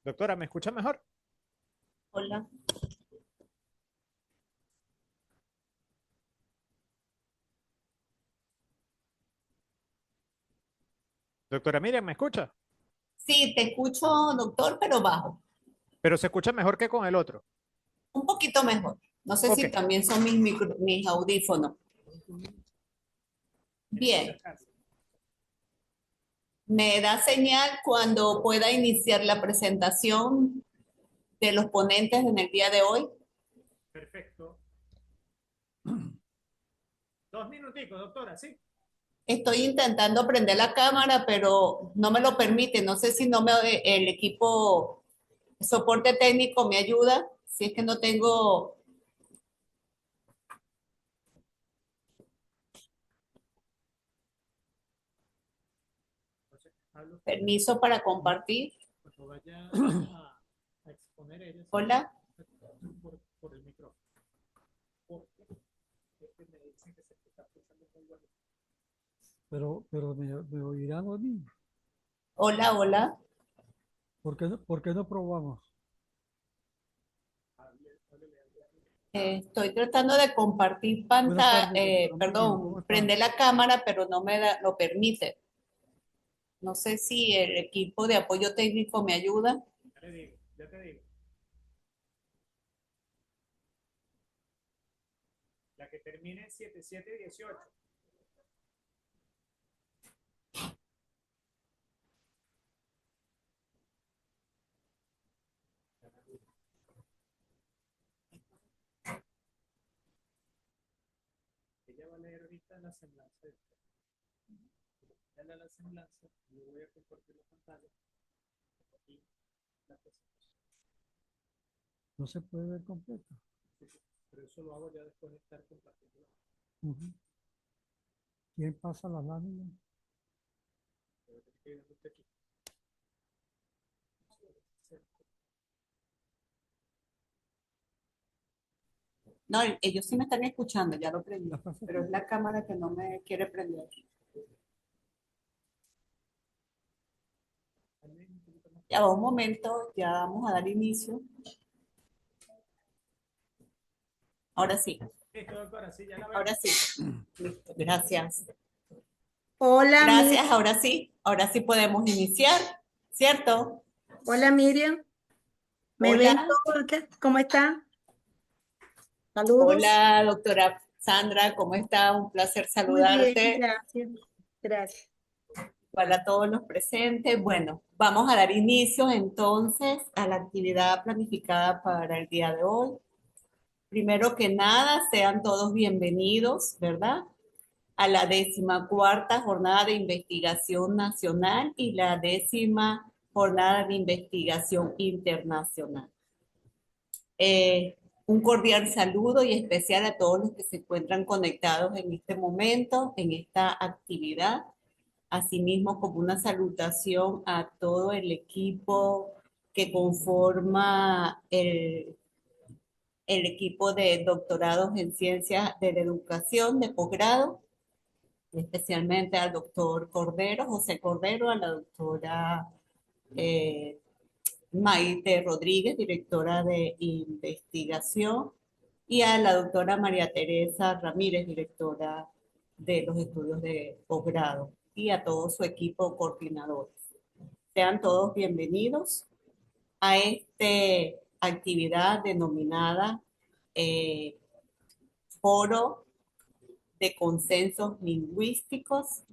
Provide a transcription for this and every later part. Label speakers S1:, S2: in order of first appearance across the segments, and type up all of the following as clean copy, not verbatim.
S1: Doctora, ¿me escucha mejor?
S2: Hola.
S1: Doctora Miriam, ¿me escucha?
S2: Sí, te escucho, doctor, pero bajo.
S1: Pero se escucha mejor que con el otro.
S2: Un poquito mejor. No sé
S1: Ok.
S2: si también son mis audífonos. Bien. Me da señal cuando pueda iniciar la presentación de los ponentes en el día de hoy.
S1: Perfecto. 2 minuticos, doctora, ¿sí?
S2: Estoy intentando prender la cámara, pero no me lo permite. No sé si no me, el equipo soporte técnico me ayuda. Si es que no tengo
S1: Entonces, hablo usted
S2: permiso para compartir.
S1: cuando vaya a exponer ella, si me
S2: Hola.
S1: por el micrófono. Porque es que me dicen que se está escuchando muy bueno.
S3: Pero me oirán a mí.
S2: Hola, hola.
S3: Por qué no probamos?
S2: Estoy tratando de compartir
S3: Buenas
S2: pantalla,
S3: tardes, doctora Miriam, ¿cómo
S2: perdón,
S3: está?
S2: prender la cámara, pero no me lo permite. No sé si el equipo de apoyo técnico me ayuda.
S1: Ya le digo, ya te digo. La que termine en 7718. Ella va a leer ahorita la semblanza de usted. Ya le la semblanza, yo voy a compartir la pantalla y la presentación.
S3: No se puede ver completo.
S1: Sí, sí. Pero eso lo hago ya después de estar compartiendo.
S3: Ujú. ¿Quién pasa la lámina?
S2: No, ellos sí me están escuchando, ya lo prendí,
S3: ¿La pasa
S2: pero
S3: aquí?
S2: es la cámara que no me quiere prender. Ya va un momento, ya vamos a dar inicio. Ahora sí,
S1: Listo, doctora, sí, ya la veo.
S2: ahora sí. Listo, gracias.
S4: Hola,
S2: Gracias, ahora sí podemos iniciar, ¿cierto?
S4: Hola Miriam, ¿me ven
S2: Hola,
S4: todo acá? ¿Cómo está? Saludos.
S2: hola, doctora Sandra, ¿cómo está? Un placer
S4: Muy bien,
S2: saludarte.
S4: gracias. Gracias.
S2: Para todos los presentes. Bueno, vamos a dar inicio entonces a la actividad planificada para el día de hoy. Primero que nada, sean todos bienvenidos, ¿verdad? A la 14ª Jornada de Investigación Nacional y la 10ª Jornada de Investigación Internacional. Un cordial saludo y especial a todos los que se encuentran conectados en este momento, en esta actividad. Asimismo, como una salutación a todo el equipo que conforma el equipo de doctorados en ciencias de la educación de posgrado, especialmente al doctor Cordero, José Cordero, a la doctora eh, Maite Rodríguez, directora de investigación, y a la doctora María Teresa Ramírez, directora de los estudios de posgrado, y a todo su equipo coordinador. Sean todos bienvenidos a esta actividad denominada eh, Foro de Consensos Lingüísticos,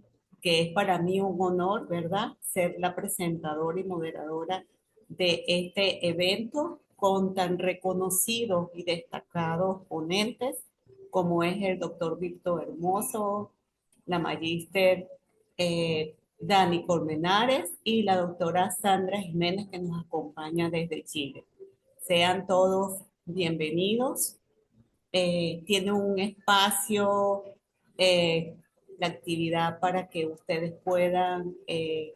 S2: que es para mí un honor, ¿verdad?, ser la presentadora y moderadora de este evento con tan reconocidos y destacados ponentes como es el doctor Víctor Hermoso, la magíster Dani Colmenares y la doctora Sandra Jiménez que nos acompaña desde Chile. Sean todos bienvenidos. Tiene un espacio, eh, la actividad para que ustedes puedan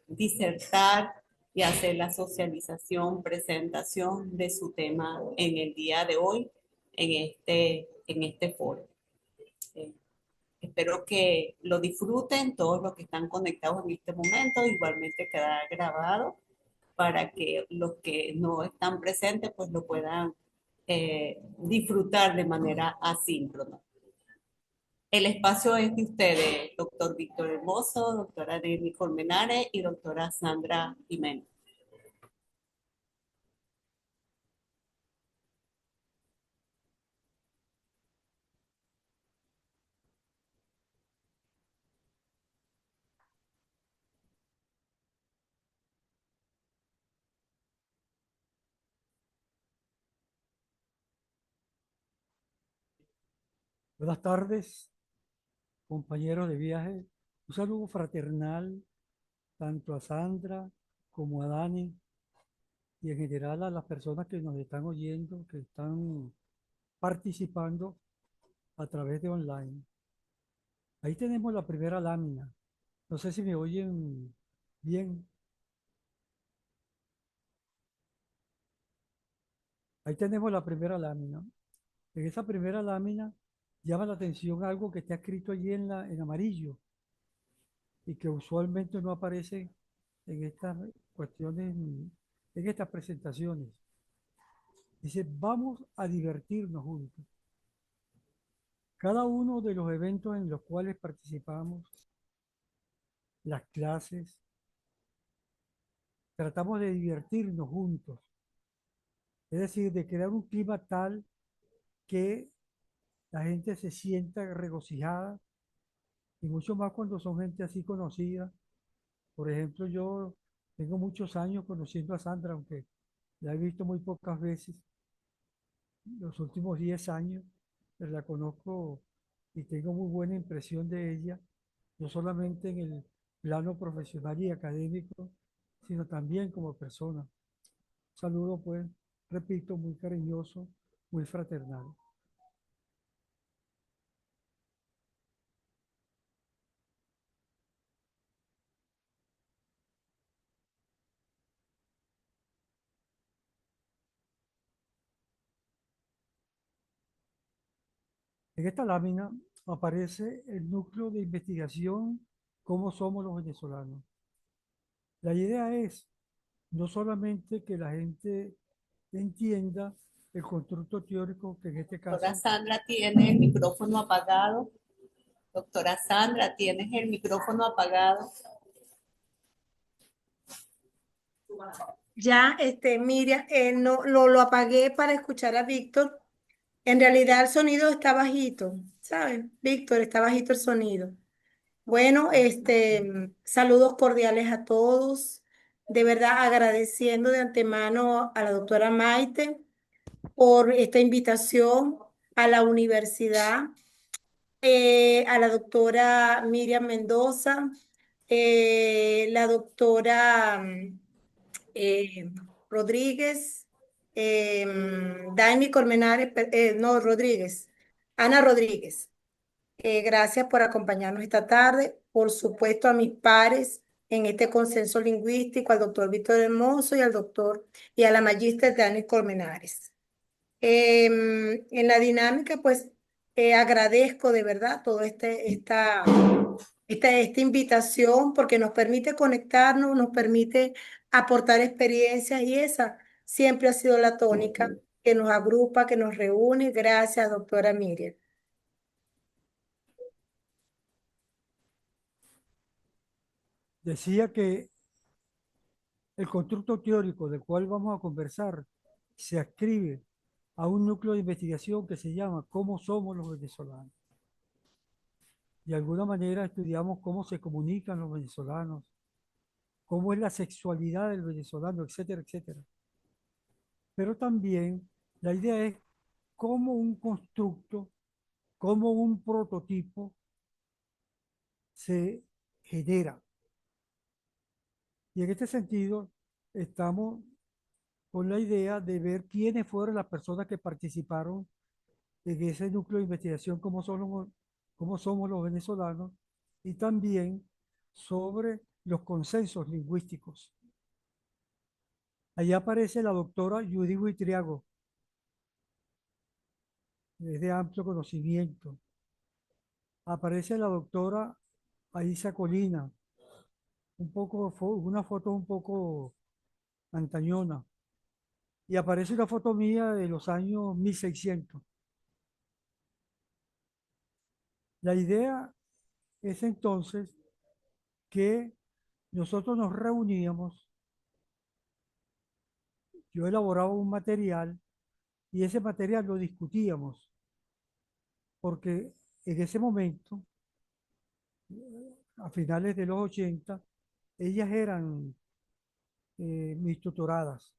S2: disertar y hacer la socialización, presentación de su tema en el día de hoy, en este foro. Eh, Espero que lo disfruten todos los que están conectados en este momento, igualmente queda grabado. para que los que no están presentes pues lo puedan disfrutar de manera asíncrona. El espacio es de ustedes, doctor Víctor Hermoso, doctora Nelly Colmenares y doctora Sandra Jiménez.
S3: Buenas tardes, compañeros de viaje. Un saludo fraternal tanto a Sandra como a Dani y en general a las personas que nos están oyendo, que están participando a través de online. Ahí tenemos la primera lámina. No sé si me oyen bien. Ahí tenemos la primera lámina. En esa primera lámina llama la atención algo que está escrito allí en amarillo y que usualmente no aparece en estas cuestiones, en estas presentaciones. Dice, vamos a divertirnos juntos. Cada uno de los eventos en los cuales participamos, las clases, tratamos de divertirnos juntos. Es decir, de crear un clima tal que la gente se sienta regocijada y mucho más cuando son gente así conocida. Por ejemplo, yo tengo muchos años conociendo a Sandra, aunque la he visto muy pocas veces, los últimos 10 años, pero la conozco y tengo muy buena impresión de ella, no solamente en el plano profesional y académico, sino también como persona. Un saludo, pues, repito, muy cariñoso, muy fraternal. En esta lámina aparece el núcleo de investigación, cómo somos los venezolanos. La idea es no solamente que la gente entienda el constructo teórico, que en este
S2: Doctora
S3: caso,
S2: Sandra tiene el micrófono apagado. Doctora Sandra, tienes el micrófono apagado.
S4: Ya, Miriam, no, lo apagué para escuchar a Víctor. En realidad el sonido está bajito, ¿sabes? Víctor, está bajito el sonido. Bueno, saludos cordiales a todos. De verdad, agradeciendo de antemano a la doctora Maite por esta invitación a la universidad, a la doctora Miriam Mendoza, la doctora eh, Rodríguez, Dani Colmenares, no, Rodríguez, Ana Rodríguez. Gracias por acompañarnos esta tarde. Por supuesto, a mis pares en este consenso lingüístico, al doctor Víctor Hermoso y al doctor y a la magíster Dani Colmenares. En la dinámica, pues agradezco de verdad toda esta invitación porque nos permite conectarnos, nos permite aportar experiencias y esa siempre ha sido la tónica que nos agrupa, que nos reúne. Gracias, doctora Miriam.
S3: decía que el constructo teórico del cual vamos a conversar se adscribe a un núcleo de investigación que se llama ¿Cómo somos los venezolanos? De alguna manera estudiamos cómo se comunican los venezolanos, cómo es la sexualidad del venezolano, etcétera, etcétera. Pero también la idea es cómo un constructo, cómo un prototipo se genera. Y en este sentido, estamos con la idea de ver quiénes fueron las personas que participaron en ese núcleo de investigación, cómo somos los venezolanos, y también sobre los consensos lingüísticos. Allí aparece la doctora Judy Buitriago, es de amplio conocimiento. Aparece la doctora Aisa Colina, una foto un poco antañona, y aparece una foto mía de los años 1600. La idea es entonces que nosotros nos reuníamos, yo elaboraba un material y ese material lo discutíamos, porque en ese momento, a finales de los 80, ellas eran mis tutoradas.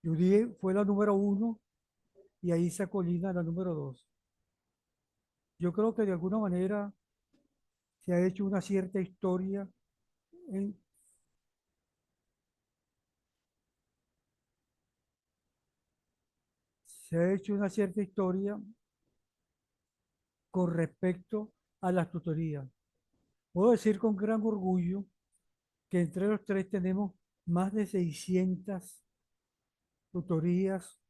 S3: Judy fue la número 1 y Aisa Colina la número 2. Yo creo que de alguna manera se ha hecho una cierta historia en, se ha hecho una cierta historia con respecto a las tutorías. Puedo decir con gran orgullo que entre los tres tenemos más de 600 tutorías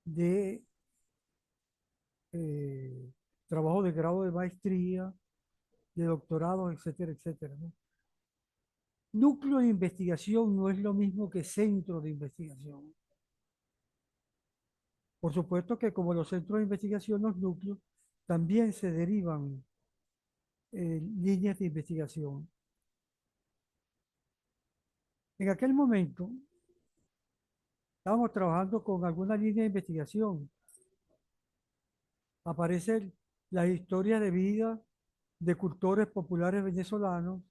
S3: de eh, trabajo de grado de maestría, de doctorado, etcétera, etcétera, ¿no? Núcleo de investigación no es lo mismo que centro de investigación. Por supuesto que como los centros de investigación, los núcleos también se derivan líneas de investigación. En aquel momento estábamos trabajando con alguna línea de investigación. Aparecen las historias de vida de cultores populares venezolanos,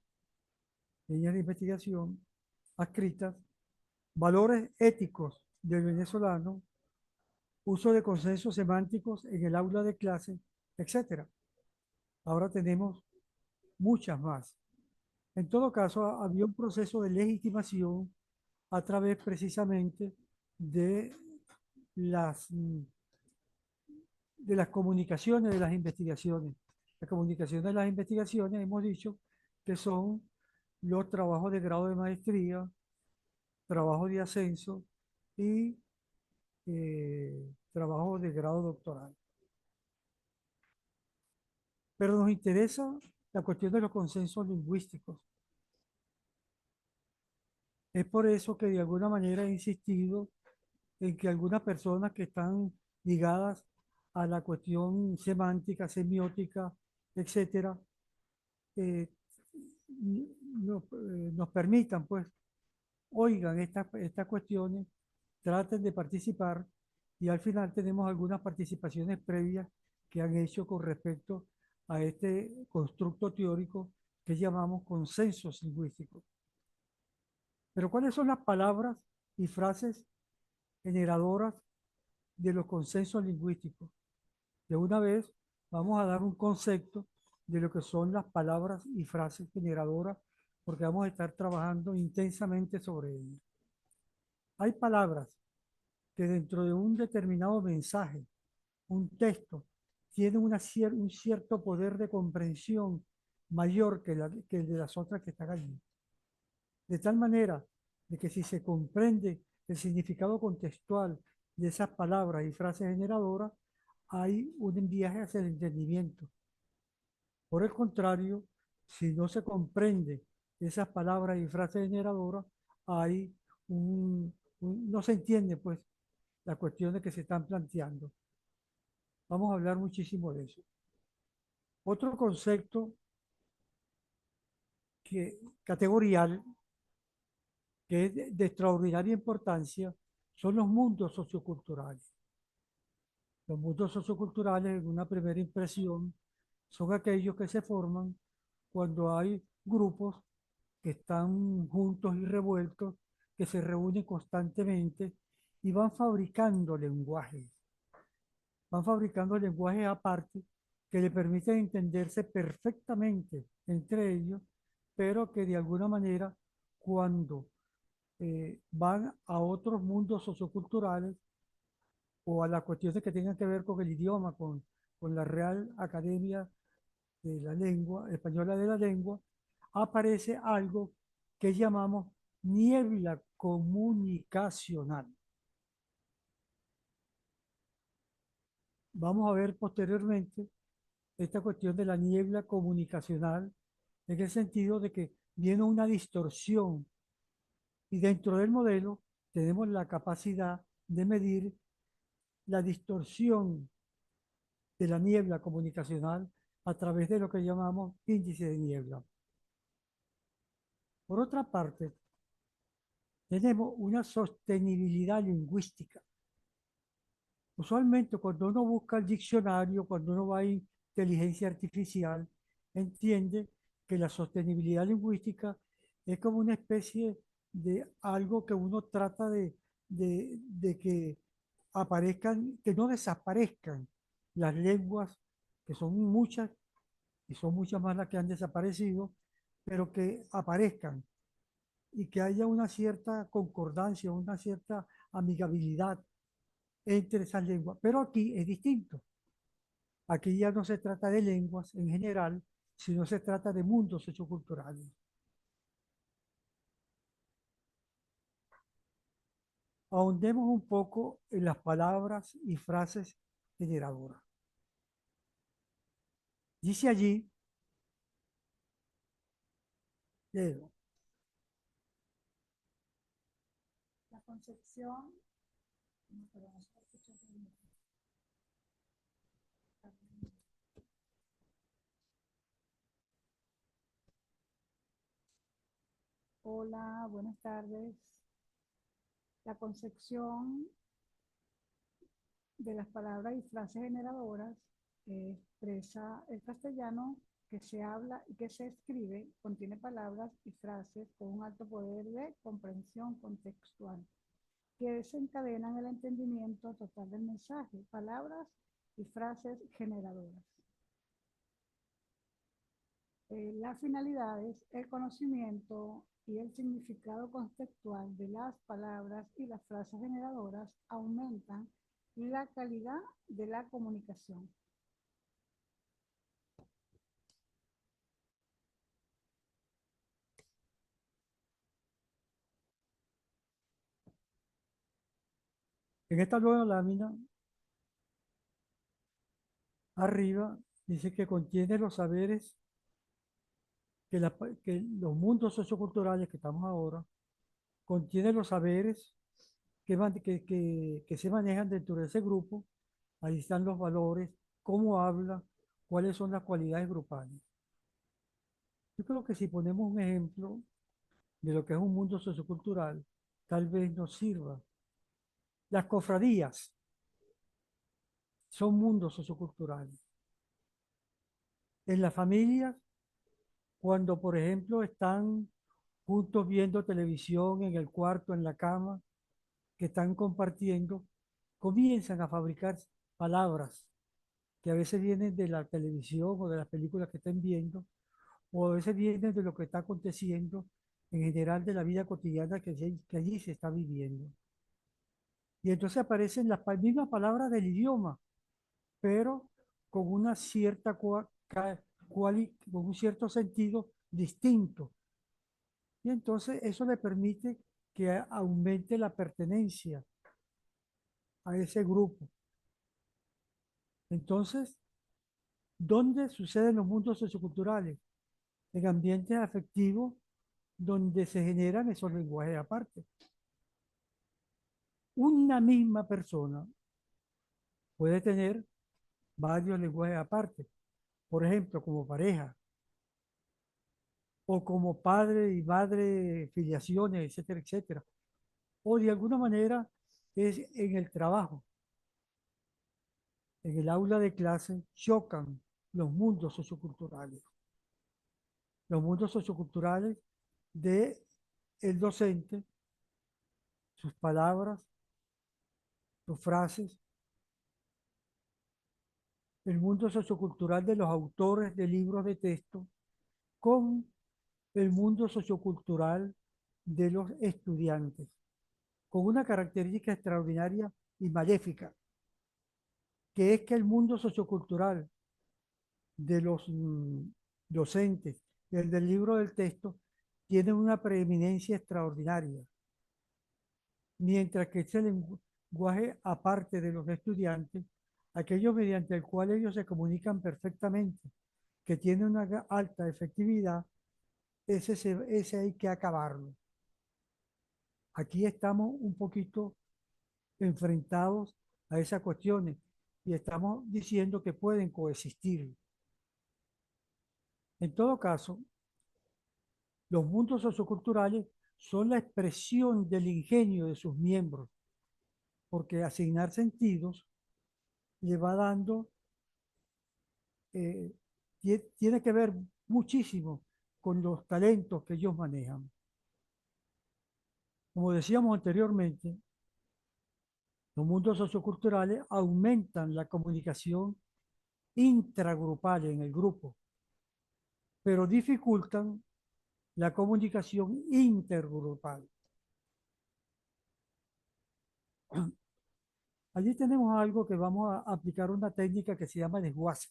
S3: líneas de investigación adscritas, valores éticos del venezolano, uso de consensos semánticos en el aula de clase, etc. Ahora tenemos muchas más. En todo caso, había un proceso de legitimación a través precisamente de las, mm, de las comunicaciones de las investigaciones. Las comunicaciones de las investigaciones, hemos dicho, que son los trabajos de grado de maestría, trabajo de ascenso y trabajo de grado doctoral. Pero nos interesa la cuestión de los consensos lingüísticos. Es por eso que de alguna manera he insistido en que algunas personas que están ligadas a la cuestión semántica, semiótica, etcétera, eh, nos permitan, pues, oigan estas cuestiones, traten de participar y al final tenemos algunas participaciones previas que han hecho con respecto a este constructo teórico que llamamos consensos lingüísticos. Pero ¿cuáles son las palabras y frases generadoras de los consensos lingüísticos? De una vez vamos a dar un concepto de lo que son las palabras y frases generadoras, porque vamos a estar trabajando intensamente sobre ellas. Hay palabras que dentro de un determinado mensaje, un texto, tienen un cierto poder de comprensión mayor que el de las otras que están allí. De tal manera de que si se comprende el significado contextual de esas palabras y frases generadoras, hay un viaje hacia el entendimiento. Por el contrario, si no se comprende esas palabras y frases generadoras, hay no se entiende pues las cuestiones que se están planteando. Vamos a hablar muchísimo de eso. Otro concepto categorial que es de extraordinaria importancia son los mundos socioculturales. Los mundos socioculturales, en una primera impresión, son aquellos que se forman cuando hay grupos que están juntos y revueltos, que se reúnen constantemente y van fabricando lenguajes aparte que le permiten entenderse perfectamente entre ellos, pero que de alguna manera cuando van a otros mundos socioculturales o a las cuestiones que tengan que ver con el idioma, con la Real Academia de la Lengua, Española de la Lengua, aparece algo que llamamos niebla comunicacional. Vamos a ver posteriormente esta cuestión de la niebla comunicacional en el sentido de que viene una distorsión Y dentro del modelo tenemos la capacidad de medir la distorsión de la niebla comunicacional a través de lo que llamamos índice de niebla. Por otra parte, tenemos una sostenibilidad lingüística. Usualmente cuando uno busca el diccionario, cuando uno va a inteligencia artificial, entiende que la sostenibilidad lingüística es como una especie de algo que uno trata de que aparezcan, que no desaparezcan las lenguas, que son muchas, y son muchas más las que han desaparecido, pero que aparezcan y que haya una cierta concordancia, una cierta amigabilidad entre esas lenguas. Pero aquí es distinto. Aquí ya no se trata de lenguas en general, sino se trata de mundos socioculturales. Ahondemos un poco en las palabras y frases generadoras. Dice allí, leo,
S5: La concepción, no, perdón, no se escucha bien. Hola, buenas tardes. La concepción de las palabras y frases generadoras expresa el castellano que se habla y que se escribe, contiene palabras y frases con un alto poder de comprensión contextual, que desencadenan el entendimiento total del mensaje, palabras y frases generadoras. La finalidad es el conocimiento y el significado contextual de las palabras y las frases generadoras aumentan la calidad de la comunicación.
S3: en esta nueva lámina, arriba, dice que contiene los saberes que los mundos socioculturales que estamos ahora, contiene los saberes que se manejan dentro de ese grupo. Ahí están los valores, cómo habla, cuáles son las cualidades grupales. Yo creo que si ponemos un ejemplo de lo que es un mundo sociocultural, tal vez nos sirva. Las cofradías son mundos socioculturales. En las familias, cuando por ejemplo están juntos viendo televisión en el cuarto, en la cama, que están compartiendo, comienzan a fabricar palabras que a veces vienen de la televisión o de las películas que estén viendo, o a veces vienen de lo que está aconteciendo en general de la vida cotidiana que allí se está viviendo. Y entonces aparecen las mismas palabras del idioma, pero con una cierta con un cierto sentido distinto. Y entonces eso le permite que aumente la pertenencia a ese grupo. Entonces, ¿dónde suceden los mundos socioculturales? En ambientes afectivos donde se generan esos lenguajes aparte. Una misma persona puede tener varios lenguajes aparte, por ejemplo, como pareja, o como padre y madre, filiaciones, etcétera, etcétera. O de alguna manera es en el trabajo, en el aula de clase, chocan los mundos socioculturales. Los mundos socioculturales de el docente, sus palabras, sus frases, el mundo sociocultural de los autores de libros de texto, con el mundo sociocultural de los estudiantes, con una característica extraordinaria y maléfica, que es que el mundo sociocultural de los docentes y el del libro del texto tiene una preeminencia extraordinaria, mientras que ese lenguaje aparte de los estudiantes, aquello mediante el cual ellos se comunican perfectamente, que tiene una alta efectividad, ese hay que acabarlo. Aquí estamos un poquito enfrentados a esas cuestiones y estamos diciendo que pueden coexistir. En todo caso, los mundos socioculturales son la expresión del ingenio de sus miembros, porque asignar sentidos le va dando, eh, tiene que ver muchísimo con los talentos que ellos manejan. Como decíamos anteriormente, los mundos socioculturales aumentan la comunicación intragrupal en el grupo, pero dificultan la comunicación intergrupal. Allí tenemos algo que vamos a aplicar una técnica que se llama desguace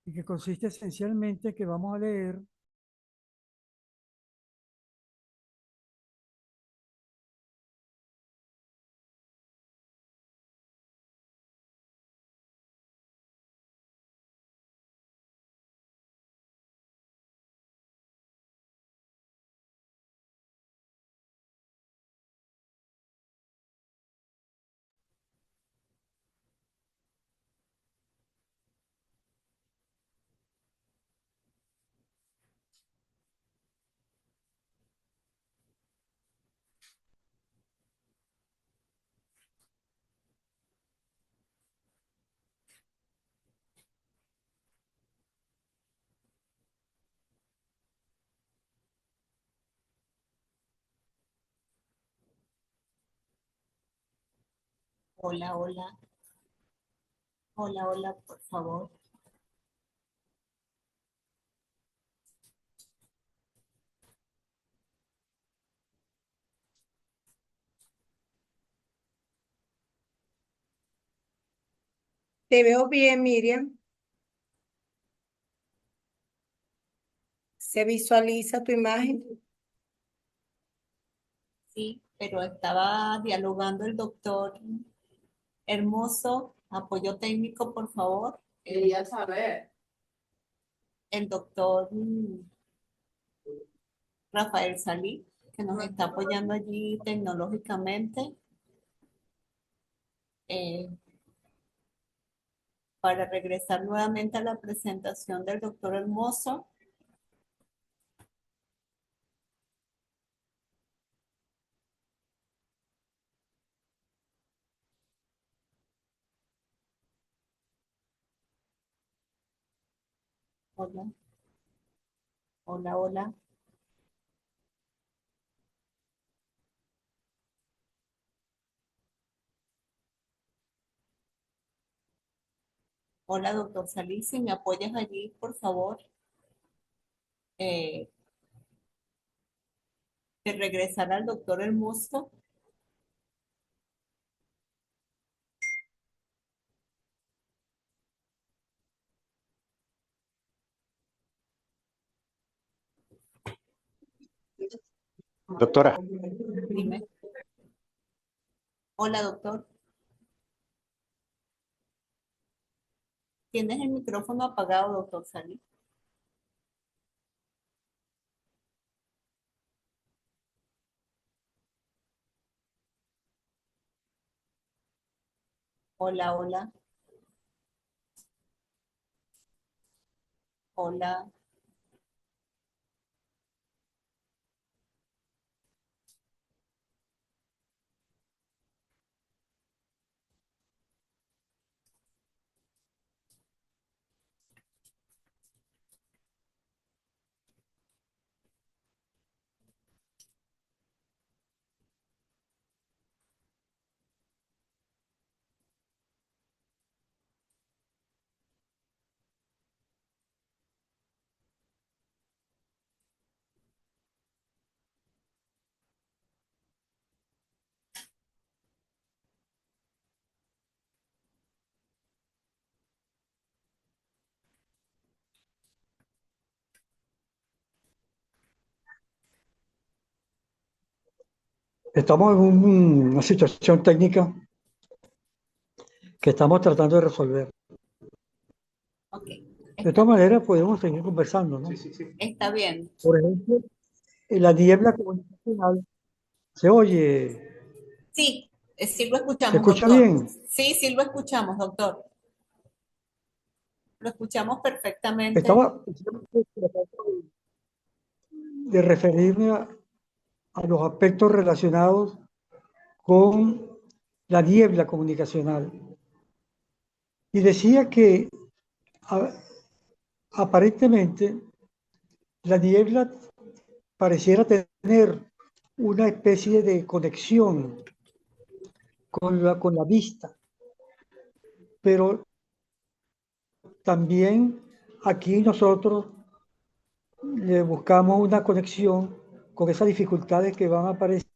S3: y que consiste esencialmente en que vamos a leer
S2: Hola, hola, hola, hola, por favor.
S4: Te veo bien, Miriam. Se visualiza tu imagen.
S2: Sí, pero estaba dialogando el doctor Hermoso. Apoyo técnico, por favor.
S6: Quería saber.
S2: El doctor Rafael Salí, que nos está apoyando allí tecnológicamente eh, para regresar nuevamente a la presentación del doctor Hermoso. Hola, hola, hola. Hola, doctor Salí, si me apoyas allí, por favor, eh, de regresar al doctor Hermoso.
S7: Doctora,
S2: Dime. Hola, doctor. ¿Tienes el micrófono apagado, doctor Salí? Hola, hola, hola.
S3: estamos en una situación técnica que estamos tratando de resolver.
S2: Ok,
S3: De todas maneras, podemos seguir conversando, ¿no?
S7: sí, sí, sí.
S2: está bien.
S3: Por ejemplo, la niebla comunicacional se oye,
S2: Sí, sí lo
S3: ¿se
S2: escuchamos,
S3: escucha
S2: doctor.
S3: bien?
S2: Sí, sí lo escuchamos, doctor. Lo escuchamos perfectamente.
S3: Estaba tratando de referirme a los aspectos relacionados con la niebla comunicacional. Y decía que a- aparentemente la niebla pareciera tener una especie de conexión con la vista, pero también aquí nosotros le buscamos una conexión con esas dificultades que van a aparecer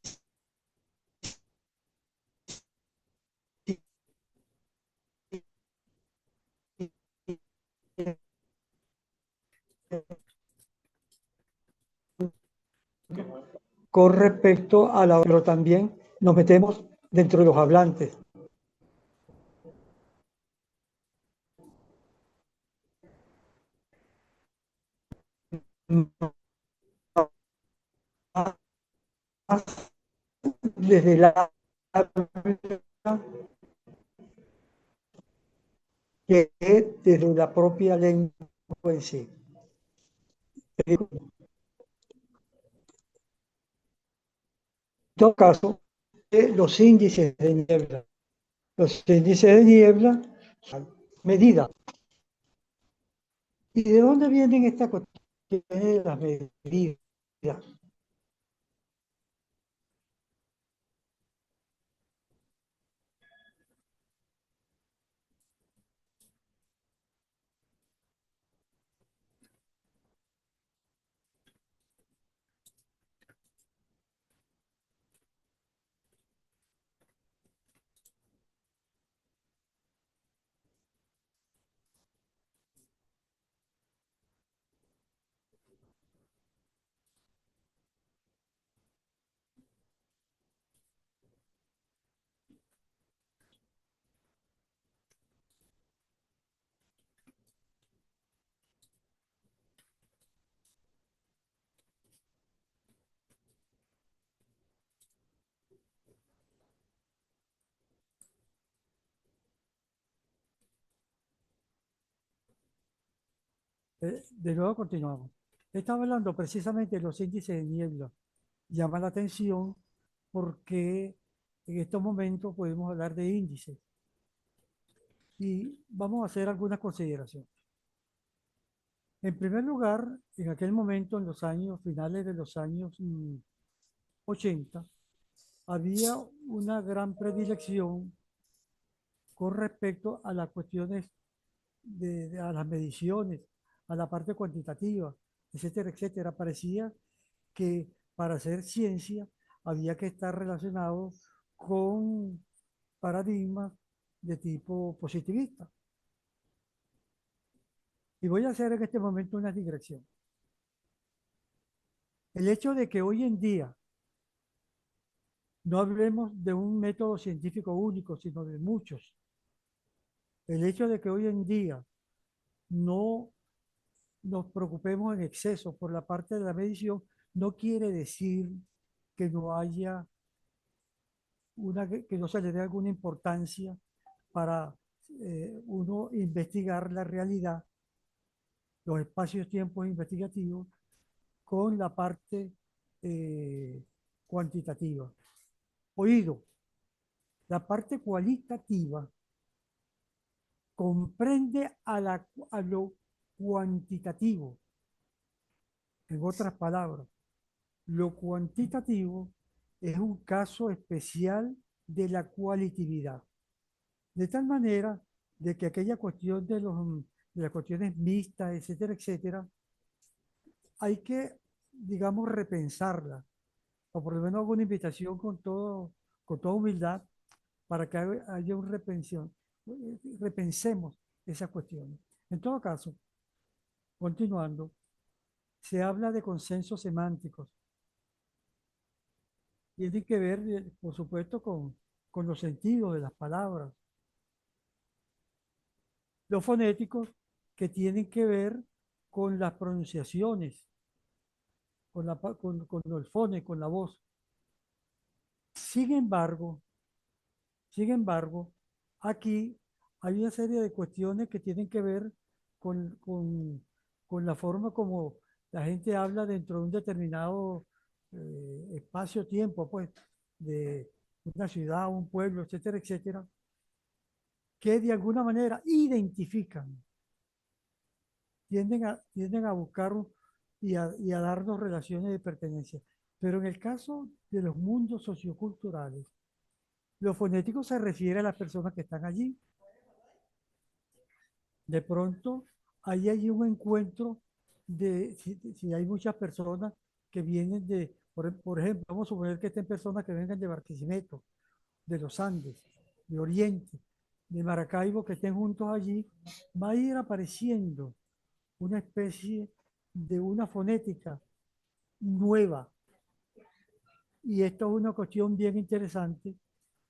S3: con respecto a la, pero también nos metemos dentro de los hablantes. Desde la que desde la propia lengua en sí. En todo caso, los índices de niebla. Los índices de niebla son medidas. ¿Y de dónde vienen estas cuestiones de las medidas? De nuevo continuamos. Estaba hablando precisamente de los índices de niebla. Llama la atención porque en estos momentos podemos hablar de índices y vamos a hacer algunas consideraciones. En primer lugar, en aquel momento, en los años finales de los años 80, había una gran predilección con respecto a las cuestiones a las mediciones, a la parte cuantitativa, etcétera, etcétera. Parecía que para hacer ciencia había que estar relacionado con paradigmas de tipo positivista. Y voy a hacer en este momento una digresión. El hecho de que hoy en día no hablemos de un método científico único, sino de muchos. El hecho de que hoy en día no nos preocupemos en exceso por la parte de la medición no quiere decir que no haya que no se le dé alguna importancia para uno investigar la realidad, los espacios-tiempos investigativos con la parte cuantitativa. Oído, la parte cualitativa comprende a lo cuantitativo. En otras palabras, lo cuantitativo es un caso especial de la cualitatividad. De tal manera de que aquella cuestión de las cuestiones mixtas, etcétera, etcétera, hay que, digamos, repensarla, o por lo menos hago una invitación con toda humildad para que haya una repensemos esas cuestiones. En todo caso, continuando, se habla de consensos semánticos. Tiene que ver, por supuesto, con los sentidos de las palabras. Los fonéticos que tienen que ver con las pronunciaciones, con el fone, con la voz. Sin embargo, sin embargo, aquí hay una serie de cuestiones que tienen que ver con, con- con la forma como la gente habla dentro de un determinado espacio-tiempo, pues, de una ciudad, un pueblo, etcétera, etcétera, que de alguna manera identifican, tienden a buscar y a darnos relaciones de pertenencia. Pero en el caso de los mundos socioculturales, lo fonético se refiere a las personas que están allí. De pronto, hay allí un encuentro si hay muchas personas que vienen por ejemplo, vamos a suponer que estén personas que vengan de Barquisimeto, de los Andes, de Oriente, de Maracaibo, que estén juntos allí, va a ir apareciendo una especie de una fonética nueva. Y esto es una cuestión bien interesante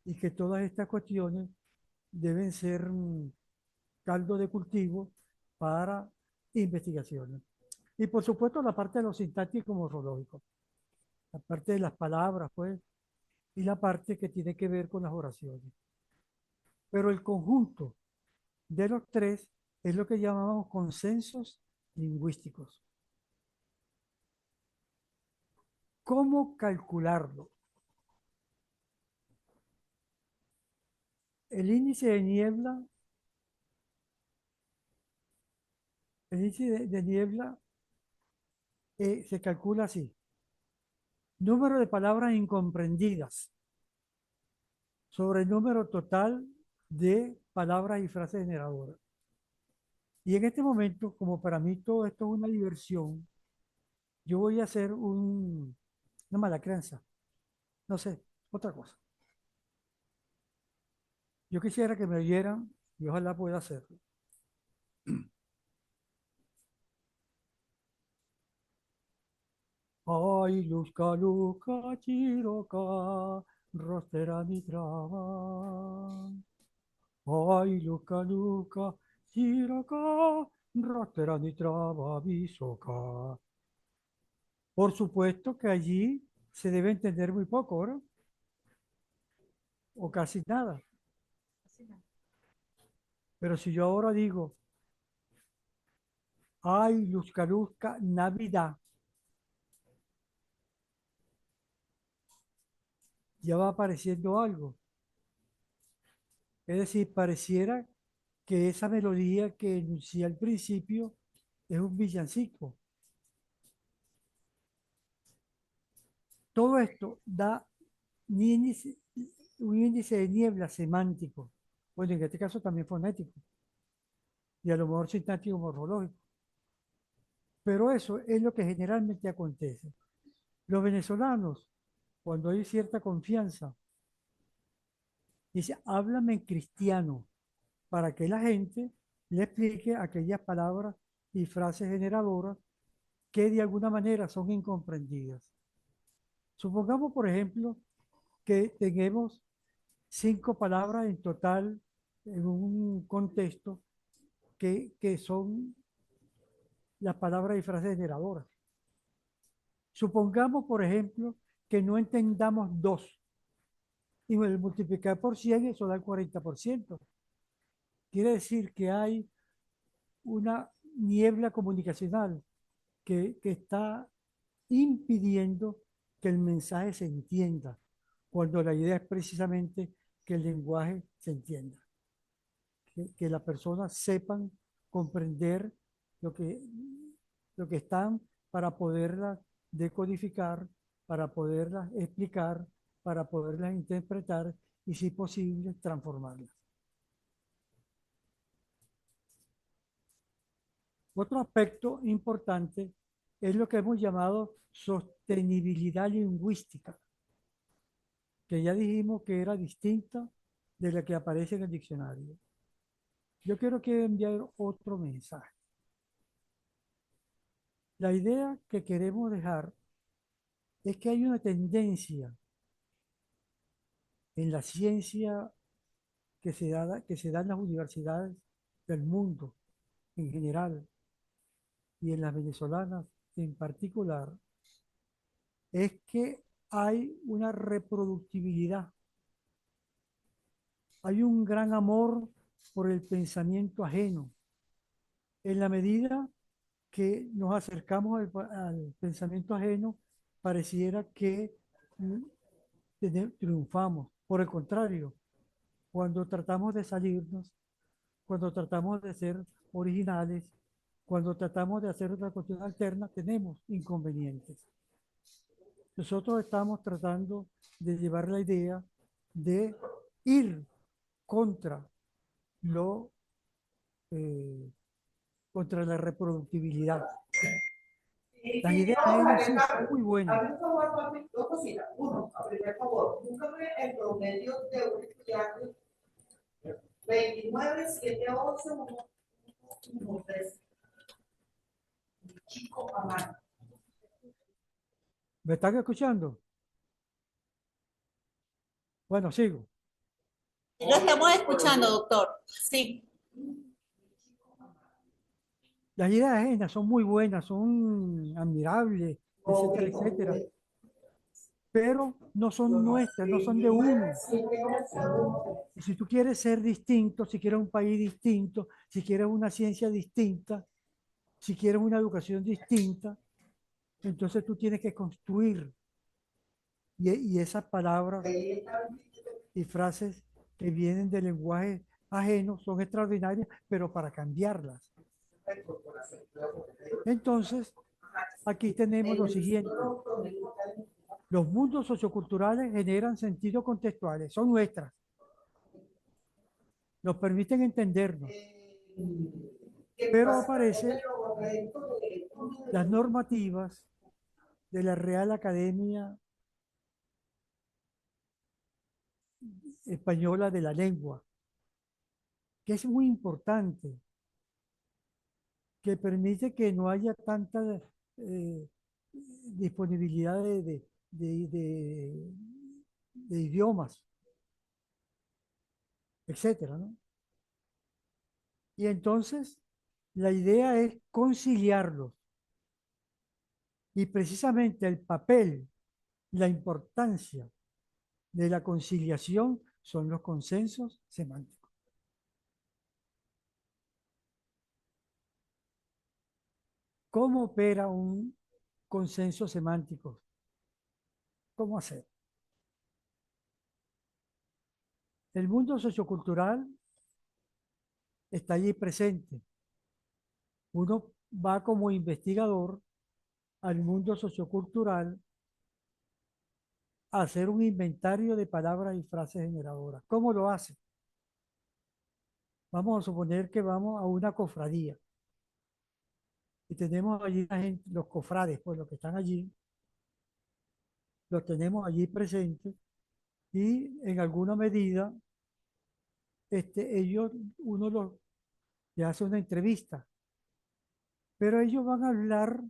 S3: y que todas estas cuestiones deben ser caldo de cultivo para investigaciones. Y por supuesto la parte de los sintácticos morfológicos, la parte de las palabras, pues, y la parte que tiene que ver con las oraciones. Pero el conjunto de los tres es lo que llamamos consensos lingüísticos. ¿Cómo calcularlo? El índice de niebla, el índice de niebla se calcula así. Número de palabras incomprendidas sobre el número total de palabras y frases generadoras. Y en este momento, como para mí todo esto es una diversión, yo voy a hacer una mala crianza, no sé, otra cosa. Yo quisiera que me oyeran y ojalá pueda hacerlo. Ay, Luzca, Luzca, Chiroca, Rostera mi traba. Ay, Luzca, Luzca, Chiroca, Rostera mi traba, Bisoca. Por supuesto que allí se debe entender muy poco, ¿no? O casi nada. Pero si yo ahora digo, ay, Luzca, Luzca, Navidad, ya va apareciendo algo. Es decir, pareciera que esa melodía que enuncié al principio es un villancico. Todo esto da un índice, un índice de niebla semántico. Bueno, en este caso también fonético. Y a lo mejor sintáctico morfológico. Pero eso es lo que generalmente acontece. Los venezolanos, cuando hay cierta confianza, dice, háblame en cristiano, para que la gente le explique aquellas palabras y frases generadoras que de alguna manera son incomprendidas. Supongamos, por ejemplo, que tenemos 5 palabras en total en un contexto que son las palabras y frases generadoras. Supongamos, por ejemplo, que no entendamos 2 y el multiplicar por 100 eso da el 40%. Quiere decir que hay una niebla comunicacional que está impidiendo que el mensaje se entienda, cuando la idea es precisamente que el lenguaje se entienda, que las personas sepan comprender lo que, lo que están para poderlas decodificar, para poderlas explicar, para poderlas interpretar y, si posible, transformarlas. Otro aspecto importante es lo que hemos llamado sostenibilidad lingüística, que ya dijimos que era distinta de la que aparece en el diccionario. Yo quiero que enviar otro mensaje. La idea que queremos dejar es que hay una tendencia en la ciencia que se da en las universidades del mundo en general y en las venezolanas en particular, es que hay una reproductibilidad, hay un gran amor por el pensamiento ajeno. En la medida que nos acercamos al pensamiento ajeno, pareciera que mm, triunfamos. Por el contrario, cuando tratamos de salirnos, cuando tratamos de ser originales, cuando tratamos de hacer otra cuestión alterna, tenemos inconvenientes. Nosotros estamos tratando de llevar la idea de ir contra lo contra la reproductibilidad. Las ideas ajenas sí son muy buenas.
S6: Hazme un favor, papi, dos cositas. Uno, a primer favor, búscame el promedio de un estudiante 29, 7, 8, 1, 3. Chico a mano.
S3: ¿Me están escuchando? Bueno, sigo.
S2: Lo estamos escuchando, doctor. Sí.
S3: Las ideas ajenas son muy buenas, son admirables, etcétera, etcétera. Pero no son nuestras, no son de uno. Y si tú quieres ser distinto, si quieres un país distinto, si quieres una ciencia distinta, si quieres una educación distinta, entonces tú tienes que construir. Y esas palabras y frases que vienen del lenguaje ajeno son extraordinarias, pero para cambiarlas. Entonces, aquí tenemos lo siguiente. Los mundos socioculturales generan sentidos contextuales, son nuestras. Nos permiten entendernos. Pero aparecen las normativas de la Real Academia Española de la Lengua, que es muy importante, que permite que no haya tanta disponibilidad de idiomas, etcétera, ¿no? Y entonces la idea es conciliarlos. Y precisamente el papel, la importancia de la conciliación son los consensos semánticos. ¿Cómo opera un consenso semántico? ¿Cómo hacer? El mundo sociocultural está allí presente. Uno va como investigador al mundo sociocultural a hacer un inventario de palabras y frases generadoras. ¿Cómo lo hace? Vamos a suponer que vamos a una cofradía y tenemos allí la gente, los cofrades, pues los que están allí, los tenemos allí presentes y en alguna medida uno le hace una entrevista, pero ellos van a hablar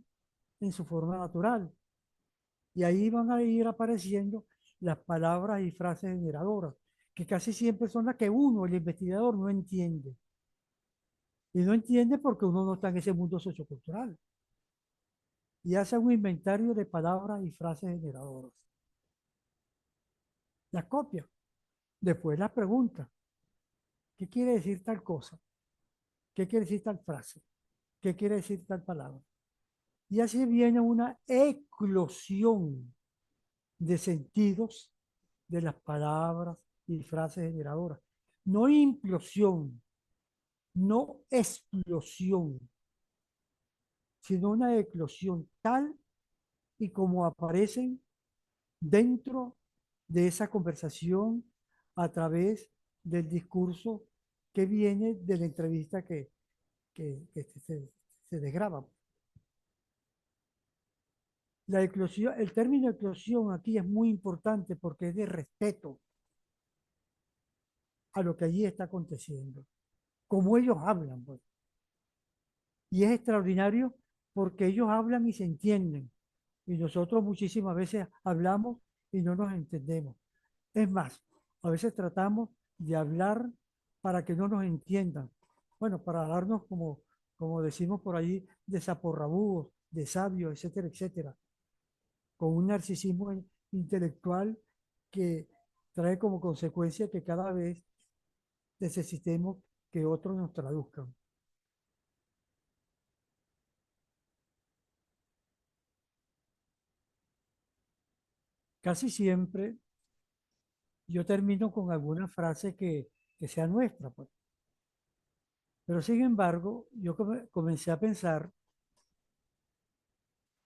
S3: en su forma natural y ahí van a ir apareciendo las palabras y frases generadoras, que casi siempre son las que uno, el investigador, no entiende. Y no entiende porque uno no está en ese mundo sociocultural. Y hace un inventario de palabras y frases generadoras. Las copia. Después las pregunta. ¿Qué quiere decir tal cosa? ¿Qué quiere decir tal frase? ¿Qué quiere decir tal palabra? Y así viene una eclosión de sentidos de las palabras y frases generadoras. No implosión, no explosión, sino una eclosión tal y como aparecen dentro de esa conversación a través del discurso que viene de la entrevista que se desgraba. La eclosión, el término eclosión aquí es muy importante porque es de respeto a lo que allí está aconteciendo, como ellos hablan, pues. Y es extraordinario porque ellos hablan y se entienden, y nosotros muchísimas veces hablamos y no nos entendemos. Es más, a veces tratamos de hablar para que no nos entiendan. Bueno, para darnos, como decimos por ahí, de zaporrabúos, de sabios, etcétera, etcétera. con un narcisismo intelectual que trae como consecuencia que cada vez necesitemos que otros nos traduzcan. Casi siempre yo termino con alguna frase que sea nuestra, pues. Pero sin embargo, yo comencé a pensar,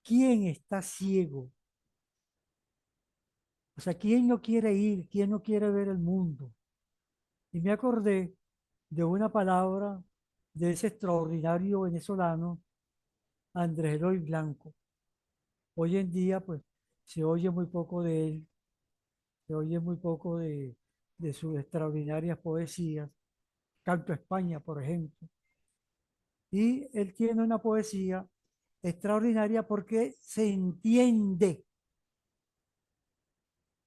S3: ¿quién está ciego? O sea, ¿quién no quiere ir? ¿Quién no quiere ver el mundo? Y me acordé de una palabra de ese extraordinario venezolano, Andrés Eloy Blanco. Hoy en día, pues, se oye muy poco de él, se oye muy poco de sus extraordinarias poesías. Canto a España, por ejemplo. Y él tiene una poesía extraordinaria porque se entiende.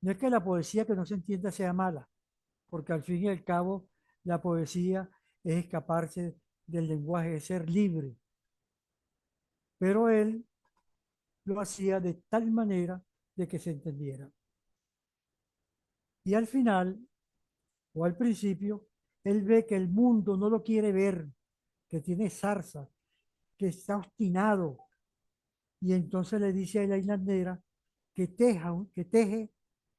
S3: No es que la poesía que no se entienda sea mala, porque al fin y al cabo la poesía es escaparse del lenguaje, es ser libre. Pero él lo hacía de tal manera de que se entendiera. Y al final, o al principio, él ve que el mundo no lo quiere ver, que tiene zarza, que está obstinado. Y entonces le dice a la islandera que teje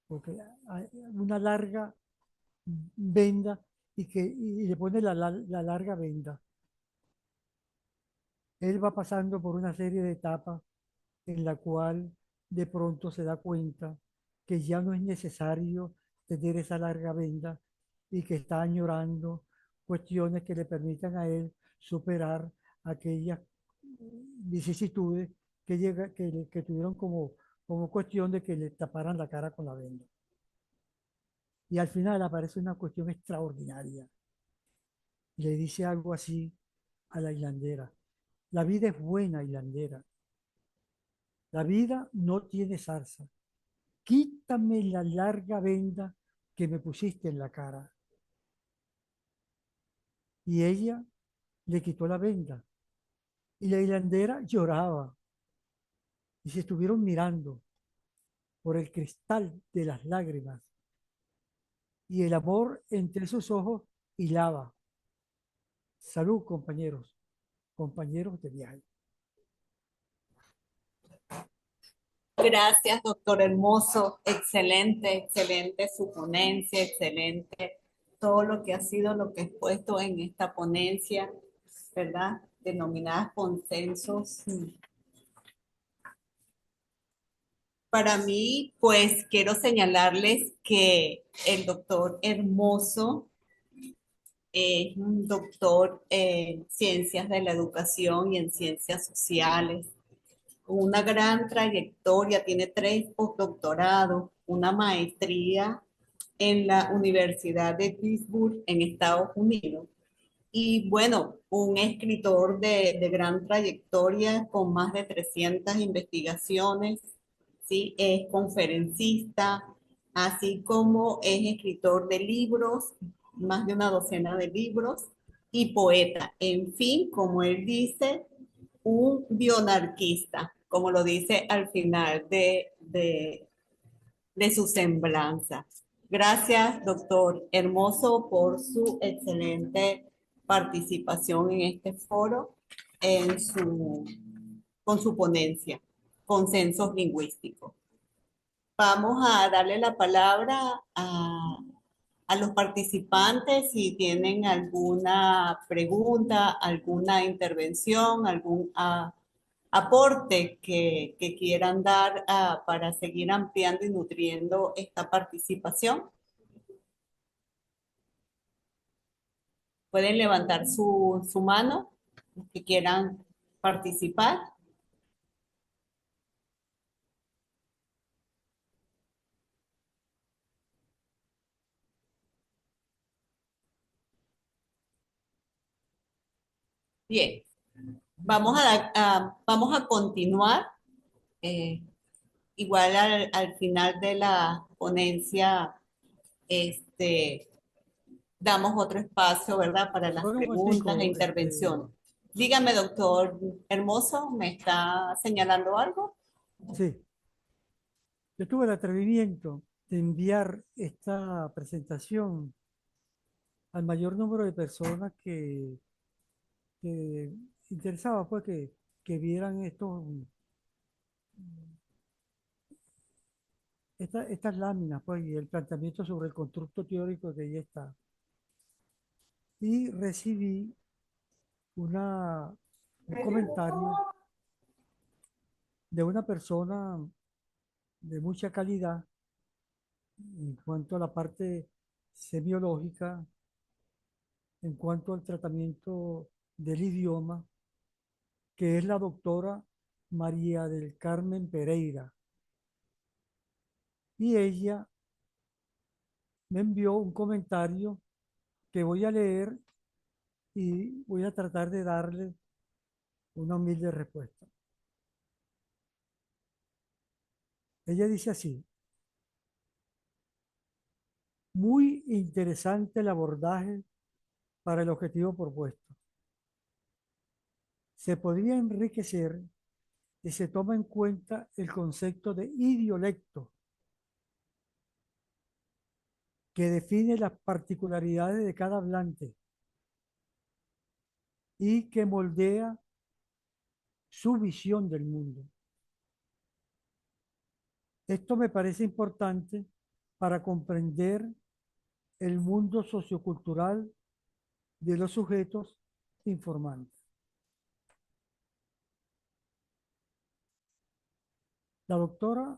S3: porque hay una larga venda y le pone la larga venda. Él va pasando por una serie de etapas en la cual de pronto se da cuenta que ya no es necesario tener esa larga venda y que está añorando cuestiones que le permitan a él superar aquellas vicisitudes que tuvieron como cuestión de que le taparan la cara con la venda. Y al final aparece una cuestión extraordinaria. Le dice algo así a la hilandera. La vida es buena, hilandera. La vida no tiene zarza. Quítame la larga venda que me pusiste en la cara. Y ella le quitó la venda. Y la hilandera lloraba. Y se estuvieron mirando por el cristal de las lágrimas. Y el amor entre sus ojos hilaba. Salud, compañeros, compañeros de viaje.
S2: Gracias, doctor Hermoso. Excelente, excelente su ponencia, excelente todo lo que ha sido lo que he expuesto en esta ponencia, ¿verdad? Denominadas consensos. Para mí, pues quiero señalarles que el doctor Hermoso es un doctor en ciencias de la educación y en ciencias sociales, con una gran trayectoria, tiene 3 postdoctorados, una maestría en la Universidad de Pittsburgh en Estados Unidos. Y bueno, un escritor de gran trayectoria con más de 300 investigaciones, ¿sí? Es conferencista, así como es escritor de libros, más de una docena de libros, y poeta. En fin, como él dice, un bionarquista, como lo dice al final de su semblanza. Gracias, doctor Hermoso, por su excelente participación en este foro, con su ponencia, Consensos Lingüísticos. Vamos a darle la palabra a los participantes si tienen alguna pregunta, alguna intervención, algún aporte que quieran dar para seguir ampliando y nutriendo esta participación. Pueden levantar su mano, los que quieran participar. Bien, vamos a continuar. eh, Igual al final de la ponencia, este, damos otro espacio, ¿verdad? Para las
S3: Solo un
S2: preguntas e
S3: momentico,
S2: intervenciones. Dígame, doctor Hermoso, ¿me está señalando algo?
S3: sí, Yo tuve el atrevimiento de enviar esta presentación al mayor número de personas que interesaba pues que vieran estas láminas pues, y el planteamiento sobre el constructo teórico que ahí está. Y recibí un comentario de una persona de mucha calidad en cuanto a la parte semiológica, en cuanto al tratamiento del idioma, que es la doctora María del Carmen Pereira. Y ella me envió un comentario que voy a leer y voy a tratar de darle una humilde respuesta. Ella dice así: muy interesante el abordaje para el objetivo propuesto. Se podría enriquecer y se toma en cuenta el concepto de idiolecto, que define las particularidades de cada hablante y que moldea su visión del mundo. Esto me parece importante para comprender el mundo sociocultural de los sujetos informantes. La doctora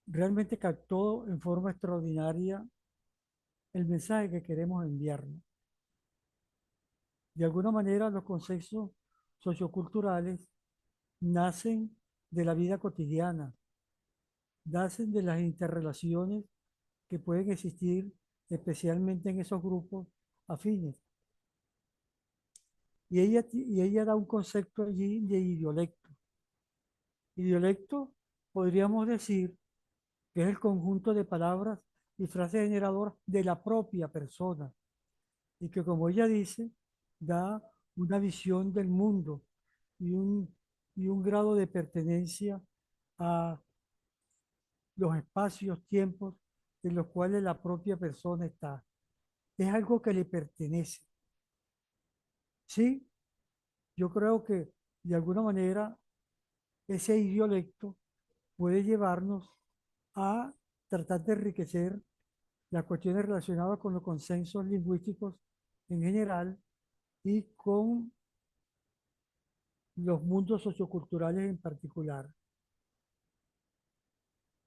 S3: realmente captó en forma extraordinaria el mensaje que queremos enviarnos. De alguna manera, los conceptos socioculturales nacen de la vida cotidiana, nacen de las interrelaciones que pueden existir, especialmente en esos grupos afines. Y ella da un concepto allí de idiolecto. Idiolecto podríamos decir que es el conjunto de palabras y frases generadoras de la propia persona y que, como ella dice, da una visión del mundo y un grado de pertenencia a los espacios, tiempos en los cuales la propia persona está. Es algo que le pertenece. Sí, yo creo que de alguna manera ese idiolecto puede llevarnos a tratar de enriquecer las cuestiones relacionadas con los consensos lingüísticos en general y con los mundos socioculturales en particular.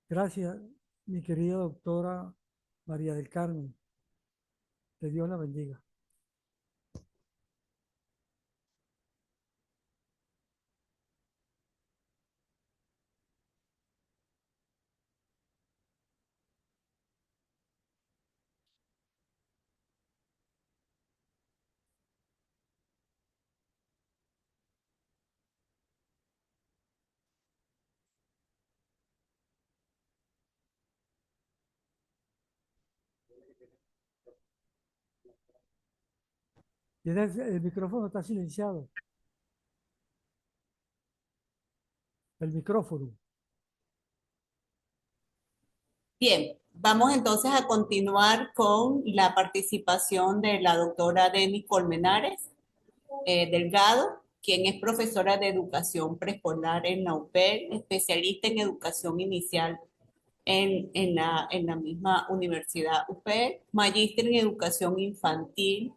S3: Gracias, mi querida doctora María del Carmen. Que Dios la bendiga. El micrófono está silenciado. El micrófono.
S2: Bien, vamos entonces a continuar con la participación de la doctora Denis Colmenares Delgado, quien es profesora de educación preescolar en la UPEL, especialista en educación inicial en la misma universidad UPEL, magíster en educación infantil.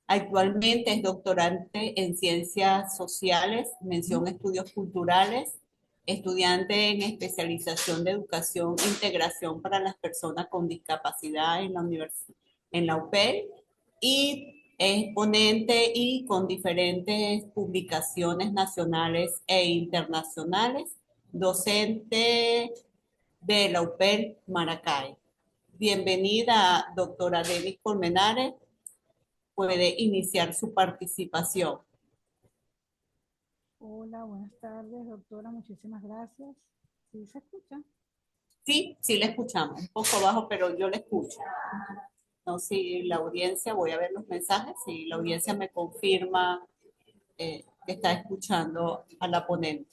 S2: Actualmente es doctorante en ciencias sociales, mención estudios culturales, estudiante en especialización de educación e integración para las personas con discapacidad en la en la UPEL y es ponente y con diferentes publicaciones nacionales e internacionales, docente de la UPEL Maracay. Bienvenida, doctora Denis Colmenares. Puede iniciar su participación.
S5: Hola, buenas tardes, doctora. Muchísimas gracias. ¿Sí se escucha?
S2: Sí, sí la escuchamos. Un poco bajo, pero yo la escucho. No, si la audiencia, voy a ver los mensajes, si la audiencia me confirma que está escuchando a la ponente.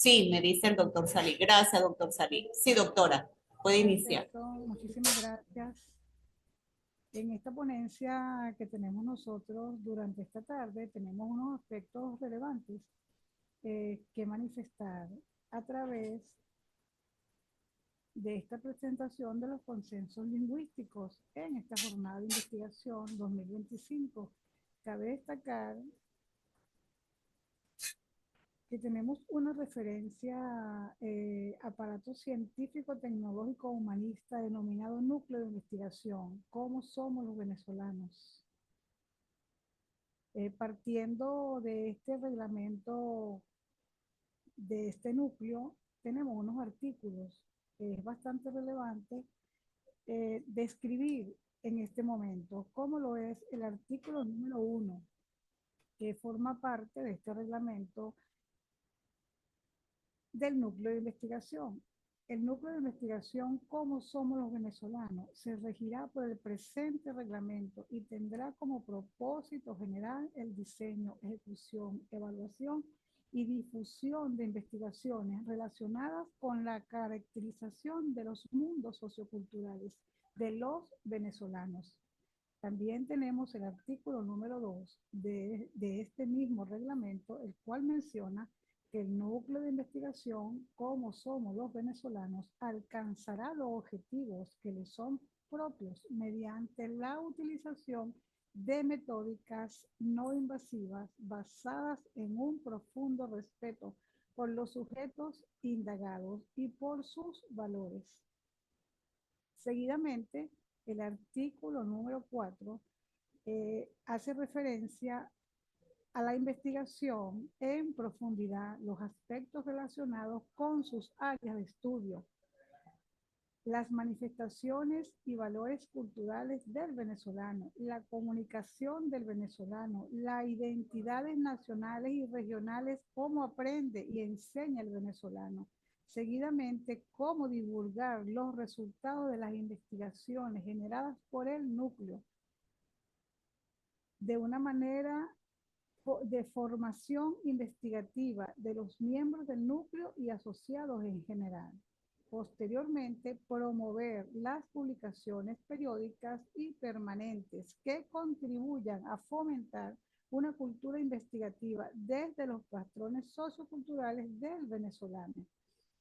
S2: Sí, me dice el doctor Salí. Gracias, doctor Salí. Sí, doctora, puede iniciar.
S5: Perfecto, muchísimas gracias. En esta ponencia que tenemos nosotros durante esta tarde, tenemos unos aspectos relevantes que manifestar a través de esta presentación de los consensos lingüísticos en esta jornada de investigación 2025. Cabe destacar que tenemos una referencia aparato científico, tecnológico, humanista denominado Núcleo de Investigación, ¿Cómo somos los venezolanos? Partiendo de este reglamento, de este núcleo, tenemos unos artículos. Es bastante relevante describir en este momento, cómo lo es el artículo número 1, que forma parte de este reglamento del núcleo de investigación. El núcleo de investigación, ¿Cómo somos los venezolanos?, se regirá por el presente reglamento y tendrá como propósito general el diseño, ejecución, evaluación y difusión de investigaciones relacionadas con la caracterización de los mundos socioculturales de los venezolanos. También tenemos el artículo número 2 de este mismo reglamento, el cual menciona que el núcleo de investigación, Cómo somos los venezolanos, alcanzará los objetivos que le son propios mediante la utilización de metódicas no invasivas basadas en un profundo respeto por los sujetos indagados y por sus valores. Seguidamente, el artículo número 4 hace referencia a la investigación en profundidad, los aspectos relacionados con sus áreas de estudio, las manifestaciones y valores culturales del venezolano, la comunicación del venezolano, las identidades nacionales y regionales, cómo aprende y enseña el venezolano. Seguidamente, cómo divulgar los resultados de las investigaciones generadas por el núcleo de una manera de formación investigativa de los miembros del núcleo y asociados en general. Posteriormente, promover las publicaciones periódicas y permanentes que contribuyan a fomentar una cultura investigativa desde los patrones socioculturales del venezolano.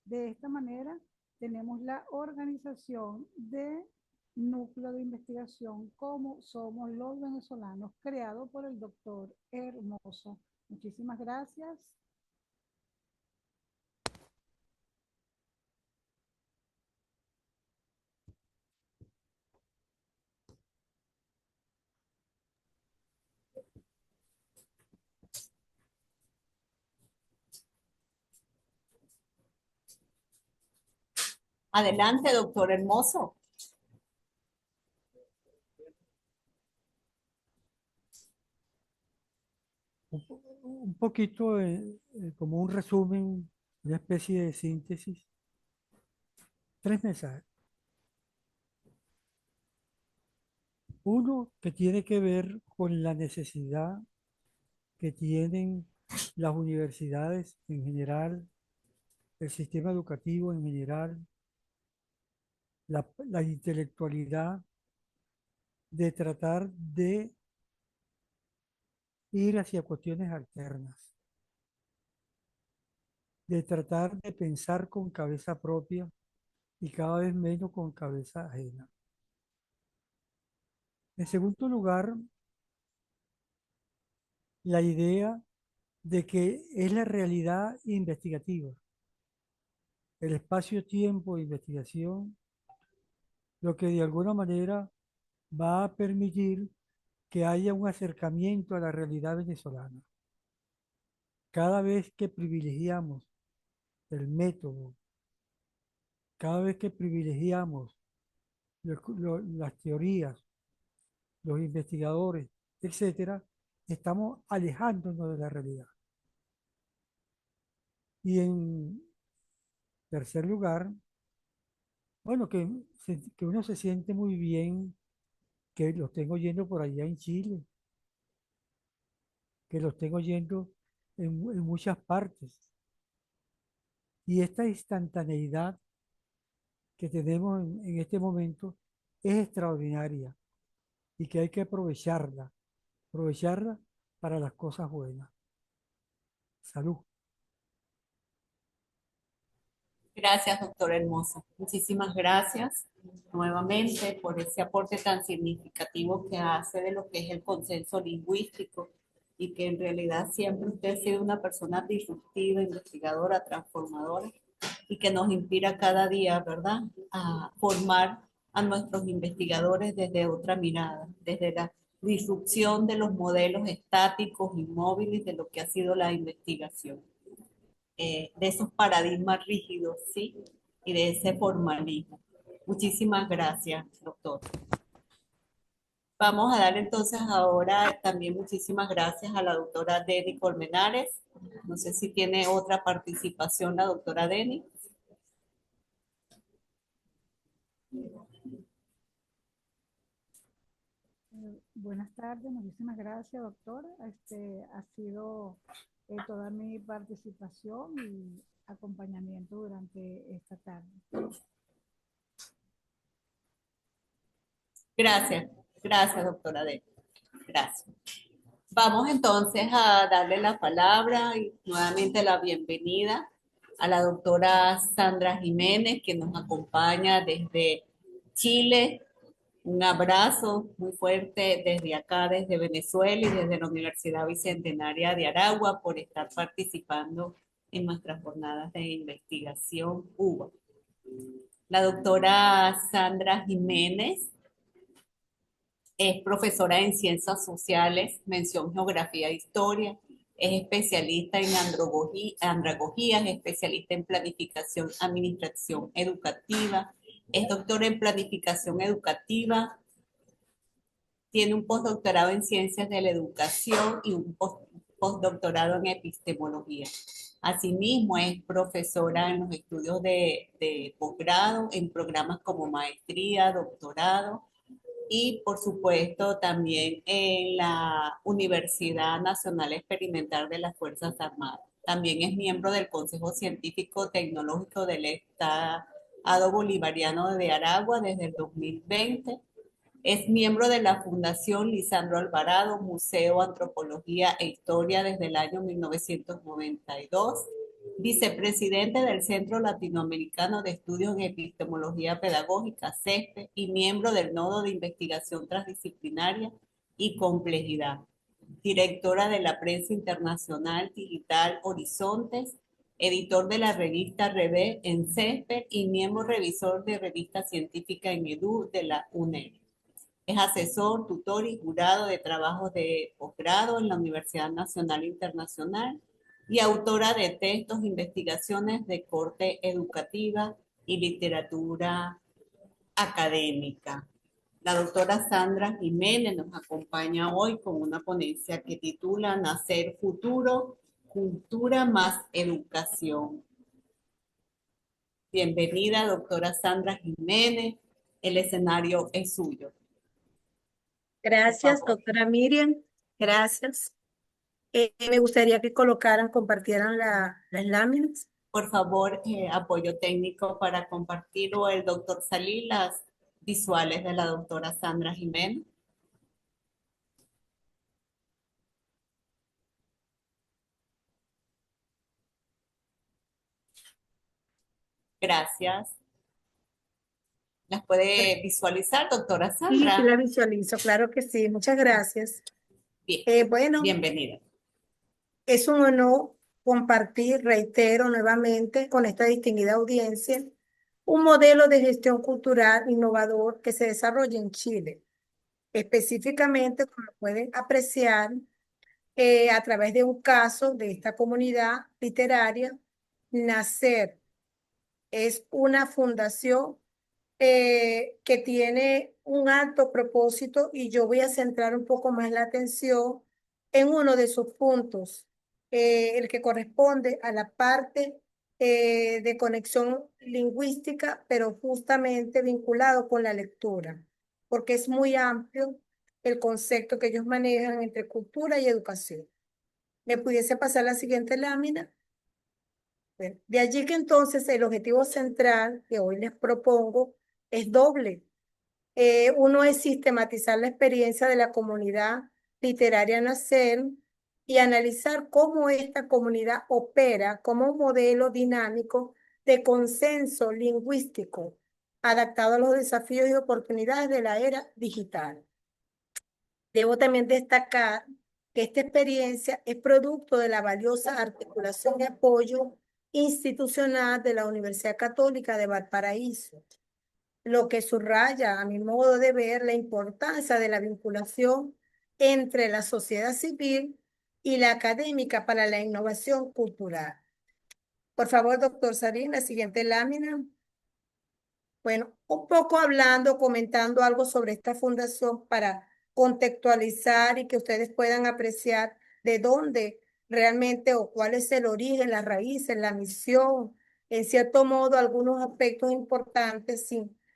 S5: De esta manera, tenemos la organización de núcleo de investigación Cómo somos los venezolanos, creado por el doctor Hermoso. Muchísimas gracias.
S2: Adelante, doctor Hermoso.
S3: Un poquito como un resumen, una especie de síntesis. 3 mensajes. Uno que tiene que ver con la necesidad que tienen las universidades en general, el sistema educativo en general, la intelectualidad, de tratar de ir hacia cuestiones alternas, de tratar de pensar con cabeza propia y cada vez menos con cabeza ajena. En segundo lugar, la idea de que es la realidad investigativa, el espacio-tiempo de investigación, lo que de alguna manera va a permitir que haya un acercamiento a la realidad venezolana. Cada vez que privilegiamos el método, cada vez que privilegiamos las teorías, los investigadores, etcétera, estamos alejándonos de la realidad. Y en tercer lugar, bueno, que uno se siente muy bien, que los tengo yendo por allá en Chile, que los tengo yendo en muchas partes. Y esta instantaneidad que tenemos en este momento es extraordinaria y que hay que aprovecharla para las cosas buenas. Salud.
S2: Gracias, doctor Hermoso. Muchísimas gracias nuevamente por ese aporte tan significativo que hace de lo que es el consenso lingüístico y que en realidad siempre usted ha sido una persona disruptiva, investigadora, transformadora y que nos inspira cada día, ¿verdad?, a formar a nuestros investigadores desde otra mirada, desde la disrupción de los modelos estáticos y móviles de lo que ha sido la investigación, de esos paradigmas rígidos, ¿sí? Y de ese formalismo. Muchísimas gracias, doctor. Vamos a dar entonces ahora también muchísimas gracias a la doctora Deni Colmenares. No sé si tiene otra participación la doctora Deni.
S5: Buenas tardes, muchísimas gracias, doctora. Ha sido toda mi participación y acompañamiento durante esta tarde.
S2: Gracias, gracias, doctora Deni. Gracias. Vamos entonces a darle la palabra y nuevamente la bienvenida a la doctora Sandra Jiménez, que nos acompaña desde Chile. Un abrazo muy fuerte desde acá, desde Venezuela y desde la Universidad Bicentenaria de Aragua por estar participando en nuestras jornadas de investigación UBA. La doctora Sandra Jiménez es profesora en Ciencias Sociales, mención Geografía e Historia, es especialista en andragogía, es especialista en planificación, administración educativa, es doctora en planificación educativa, tiene un postdoctorado en Ciencias de la Educación y un postdoctorado en Epistemología. Asimismo, es profesora en los estudios de posgrado, en programas como maestría, doctorado, y por supuesto también en la Universidad Nacional Experimental de las Fuerzas Armadas. También es miembro del Consejo Científico Tecnológico del Estado Bolivariano de Aragua desde el 2020. Es miembro de la Fundación Lisandro Alvarado, Museo Antropología e Historia desde el año 1992. Vicepresidente del Centro Latinoamericano de Estudios en Epistemología Pedagógica, CESPE, y miembro del Nodo de Investigación Transdisciplinaria y Complejidad. Directora de la prensa internacional digital Horizontes, editor de la revista Revés en CESPE y miembro revisor de revista científica en EDU de la UNED. Es asesor, tutor y jurado de trabajos de posgrado en la Universidad Nacional Internacional y autora de textos e investigaciones de corte educativa y literatura académica. La doctora Sandra Jiménez nos acompaña hoy con una ponencia que titula Nacer Futuro, Cultura más Educación. Bienvenida, doctora Sandra Jiménez. El escenario es suyo.
S4: Gracias, doctora Miriam. Gracias. Me gustaría que compartieran las láminas.
S2: Por favor, apoyo técnico para compartir o el doctor Salí las visuales de la doctora Sandra Jiménez. Gracias. ¿Las puede visualizar, doctora
S4: Sí,
S2: Sandra?
S4: sí la visualizo, claro que sí. Muchas gracias.
S2: Bien,
S4: Bueno,
S2: bienvenida.
S4: es un honor compartir, reitero nuevamente, con esta distinguida audiencia, un modelo de gestión cultural innovador que se desarrolla en Chile. Específicamente, como pueden apreciar, a través de un caso de esta comunidad literaria, Nacer es una fundación que tiene un alto propósito y yo voy a centrar un poco más la atención en uno de sus puntos, el que corresponde a la parte de conexión lingüística, pero justamente vinculado con la lectura, porque es muy amplio el concepto que ellos manejan entre cultura y educación. ¿Me pudiese pasar la siguiente lámina? Bueno, de allí que entonces el objetivo central que hoy les propongo es doble. Uno es sistematizar la experiencia de la comunidad literaria Nacer y analizar cómo esta comunidad opera como un modelo dinámico de consenso lingüístico adaptado a los desafíos y oportunidades de la era digital. Debo también destacar que esta experiencia es producto de la valiosa articulación y apoyo institucional de la Universidad Católica de Valparaíso, lo que subraya, a mi modo de ver, la importancia de la vinculación entre la sociedad civil y la académica para la innovación cultural. Por favor, doctor Sarín, la siguiente lámina. Bueno, un poco hablando, comentando algo sobre esta fundación para contextualizar y que ustedes puedan apreciar de dónde realmente o cuál es el origen, las raíces, la misión, en cierto modo algunos aspectos importantes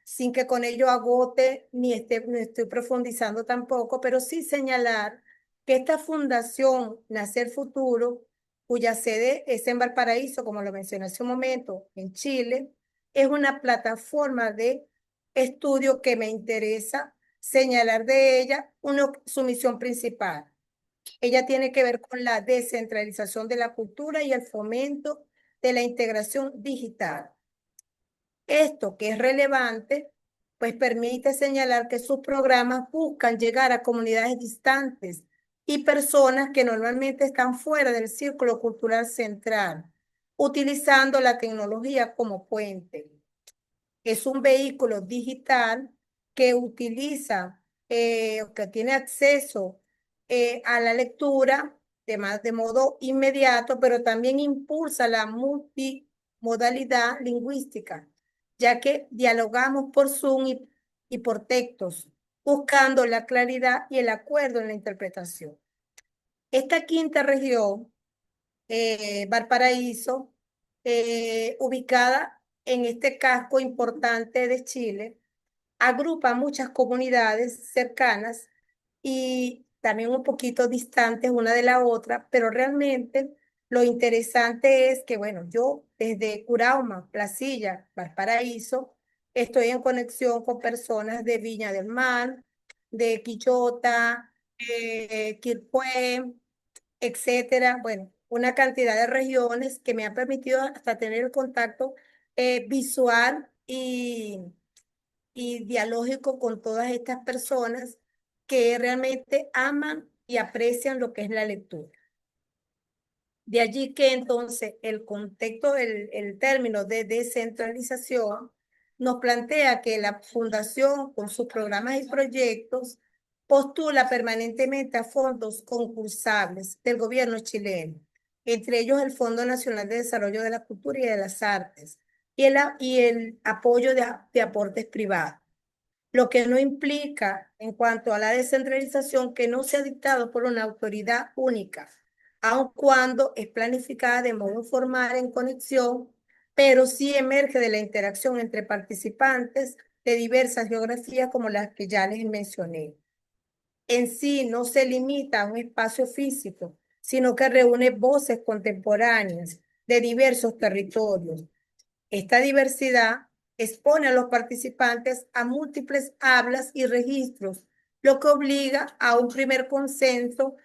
S4: sin que con ello agote ni estoy profundizando tampoco, pero sí señalar que esta fundación Nacer Futuro, cuya sede es en Valparaíso, como lo mencioné hace un momento, en Chile, es una plataforma de estudio que me interesa señalar de ella su misión principal. Ella tiene que ver con la descentralización de la cultura y el fomento de la integración digital. Esto que es relevante, pues permite señalar que sus programas buscan llegar a comunidades distantes y personas que normalmente están fuera del círculo cultural central, utilizando la tecnología como puente. Es un vehículo digital que utiliza, que tiene acceso a la lectura de modo inmediato, pero también impulsa la multimodalidad lingüística, ya que dialogamos por Zoom y por textos, buscando la claridad y el acuerdo en la interpretación. Esta quinta región, Valparaíso, ubicada en este casco importante de Chile, agrupa muchas comunidades cercanas y también un poquito distantes una de la otra, pero realmente lo interesante es que, bueno, yo desde Curauma, Placilla, Valparaíso, estoy en conexión con personas de Viña del Mar, de Quillota, Quilpué, etcétera. Bueno, una cantidad de regiones que me han permitido hasta tener el contacto visual y dialógico con todas estas personas que realmente aman y aprecian lo que es la lectura. De allí que entonces el contexto, el término de descentralización nos plantea que la fundación con sus programas y proyectos postula permanentemente a fondos concursables del gobierno chileno, entre ellos el Fondo Nacional de Desarrollo de la Cultura y de las Artes y el apoyo de aportes privados, lo que no implica en cuanto a la descentralización que no sea dictado por una autoridad única, aun cuando es planificada de modo formal en conexión, pero sí emerge de la interacción entre participantes de diversas geografías como las que ya les mencioné. En sí no se limita a un espacio físico, sino que reúne voces contemporáneas de diversos territorios. Esta diversidad expone a los participantes a múltiples hablas y registros, lo que obliga a un primer consenso,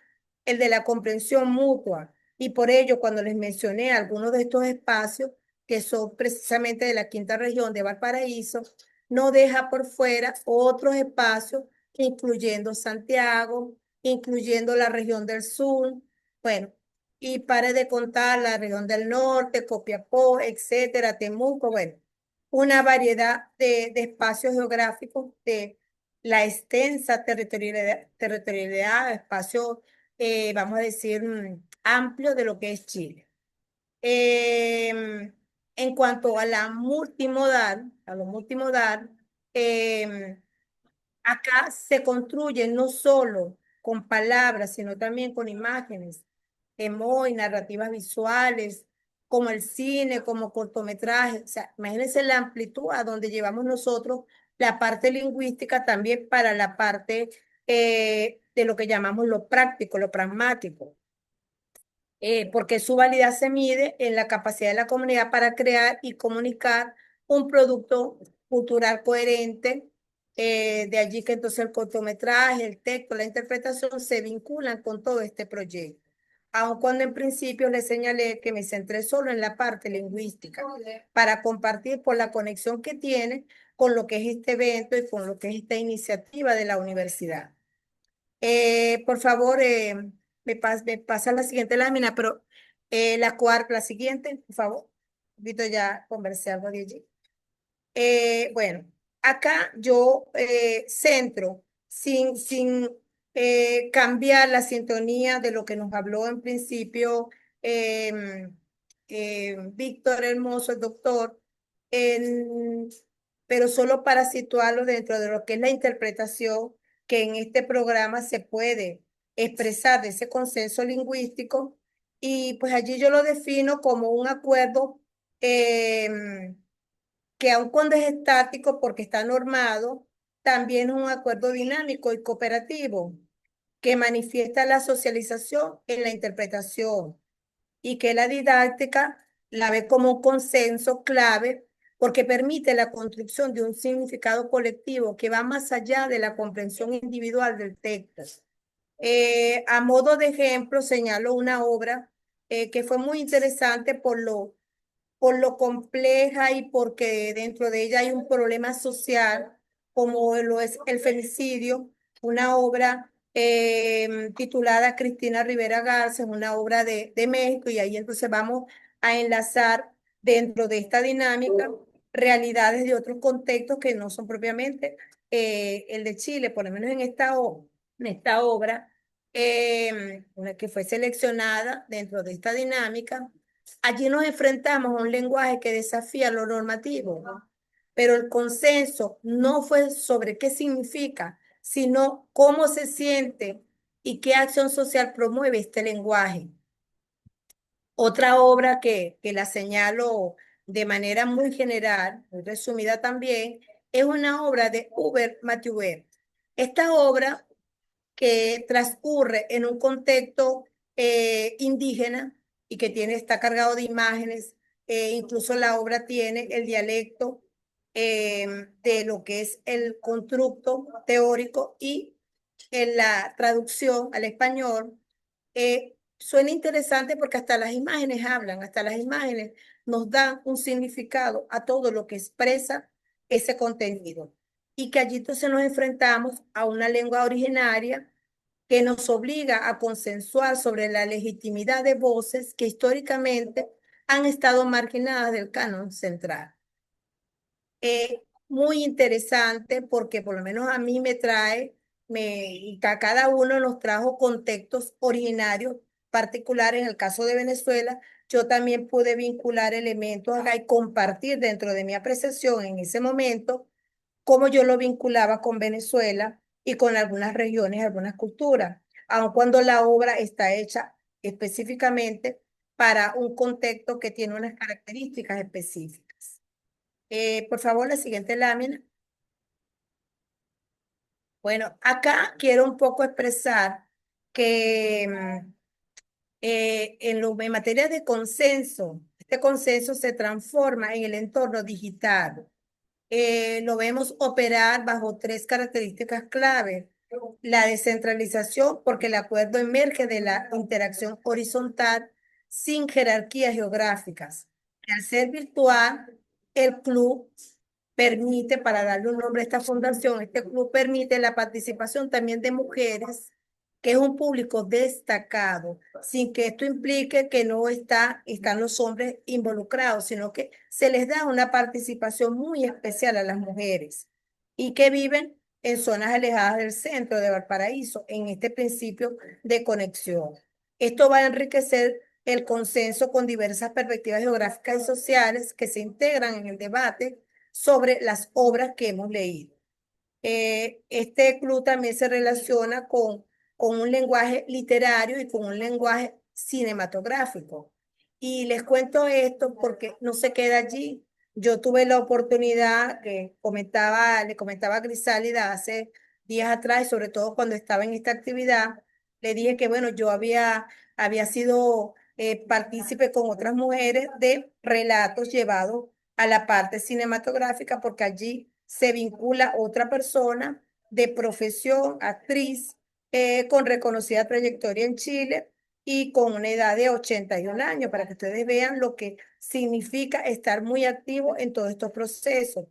S4: el de la comprensión mutua. Y por ello, cuando les mencioné algunos de estos espacios, que son precisamente de la quinta región de Valparaíso, no deja por fuera otros espacios, incluyendo Santiago, incluyendo la región del sur, bueno, y pare de contar la región del norte, Copiapó, etcétera, Temuco, bueno, una variedad de espacios geográficos de la extensa territorialidad, espacio, vamos a decir, amplio de lo que es Chile. En cuanto a la multimodal, acá se construye no solo con palabras, sino también con imágenes, y narrativas visuales, como el cine, como cortometrajes. O sea, imagínense la amplitud a donde llevamos nosotros la parte lingüística también para la parte de lo que llamamos lo práctico, lo pragmático. porque su validez se mide en la capacidad de la comunidad para crear y comunicar un producto cultural coherente. De allí que entonces el cortometraje, el texto, la interpretación se vinculan con todo este proyecto. Aun cuando en principio les señalé que me centré solo en la parte lingüística para compartir por la conexión que tiene con lo que es este evento y con lo que es esta iniciativa de la universidad. Por favor, me pasa la siguiente lámina, pero la siguiente, por favor. Vito, ya conversé algo de allí. Bueno, acá yo centro sin cambiar la sintonía de lo que nos habló en principio Víctor Hermoso, el doctor, en- pero solo para situarlo dentro de lo que es la interpretación que en este programa se puede expresar de ese consenso lingüístico y pues allí yo lo defino como un acuerdo. Que aun cuando es estático porque está normado, también es un acuerdo dinámico y cooperativo que manifiesta la socialización en la interpretación y que la didáctica la ve como un consenso clave porque permite la construcción de un significado colectivo que va más allá de la comprensión individual del texto. A modo de ejemplo, señalo una obra que fue muy interesante por lo compleja y porque dentro de ella hay un problema social, como lo es el femicidio, una obra titulada Cristina Rivera Garza, es una obra de México, y ahí entonces vamos a enlazar dentro de esta dinámica realidades de otros contextos que no son propiamente el de Chile, por lo menos en esta obra, una que fue seleccionada dentro de esta dinámica. Allí nos enfrentamos a un lenguaje que desafía lo normativo, ¿no? Pero el consenso no fue sobre qué significa, sino cómo se siente y qué acción social promueve este lenguaje. Otra obra que la señalo de manera muy general, muy resumida también, es una obra de Hubert Mathieu. Esta obra que transcurre en un contexto indígena y que está cargado de imágenes. Incluso la obra tiene el dialecto de lo que es el constructo teórico y en la traducción al español. Suena interesante porque hasta las imágenes hablan, hasta las imágenes nos dan un significado a todo lo que expresa ese contenido. Y que allí entonces nos enfrentamos a una lengua originaria que nos obliga a consensuar sobre la legitimidad de voces que históricamente han estado marginadas del canon central. Muy interesante porque por lo menos a mí me trae, y a cada uno nos trajo contextos originarios particulares. En el caso de Venezuela, yo también pude vincular elementos acá y compartir dentro de mi apreciación en ese momento cómo yo lo vinculaba con Venezuela y con algunas regiones, algunas culturas, aun cuando la obra está hecha específicamente para un contexto que tiene unas características específicas. Por favor, la siguiente lámina. Bueno, acá quiero un poco expresar que en materia de consenso, este consenso se transforma en el entorno digital. Lo vemos operar bajo tres características clave. La descentralización, porque el acuerdo emerge de la interacción horizontal sin jerarquías geográficas. Al ser virtual, el club permite, para darle un nombre a esta fundación, este club permite la participación también de mujeres, que es un público destacado, sin que esto implique que no están los hombres involucrados, sino que se les da una participación muy especial a las mujeres y que viven en zonas alejadas del centro de Valparaíso, en este principio de conexión. Esto va a enriquecer el consenso con diversas perspectivas geográficas y sociales que se integran en el debate sobre las obras que hemos leído. Este club también se relaciona con un lenguaje literario y con un lenguaje cinematográfico. Y les cuento esto porque no se queda allí. Yo tuve la oportunidad le comentaba a Grisálida hace días atrás, y sobre todo cuando estaba en esta actividad, le dije que bueno, había sido partícipe con otras mujeres de relatos llevados a la parte cinematográfica, porque allí se vincula otra persona de profesión, actriz, con reconocida trayectoria en Chile y con una edad de 81 años, para que ustedes vean lo que significa estar muy activo en todos estos procesos.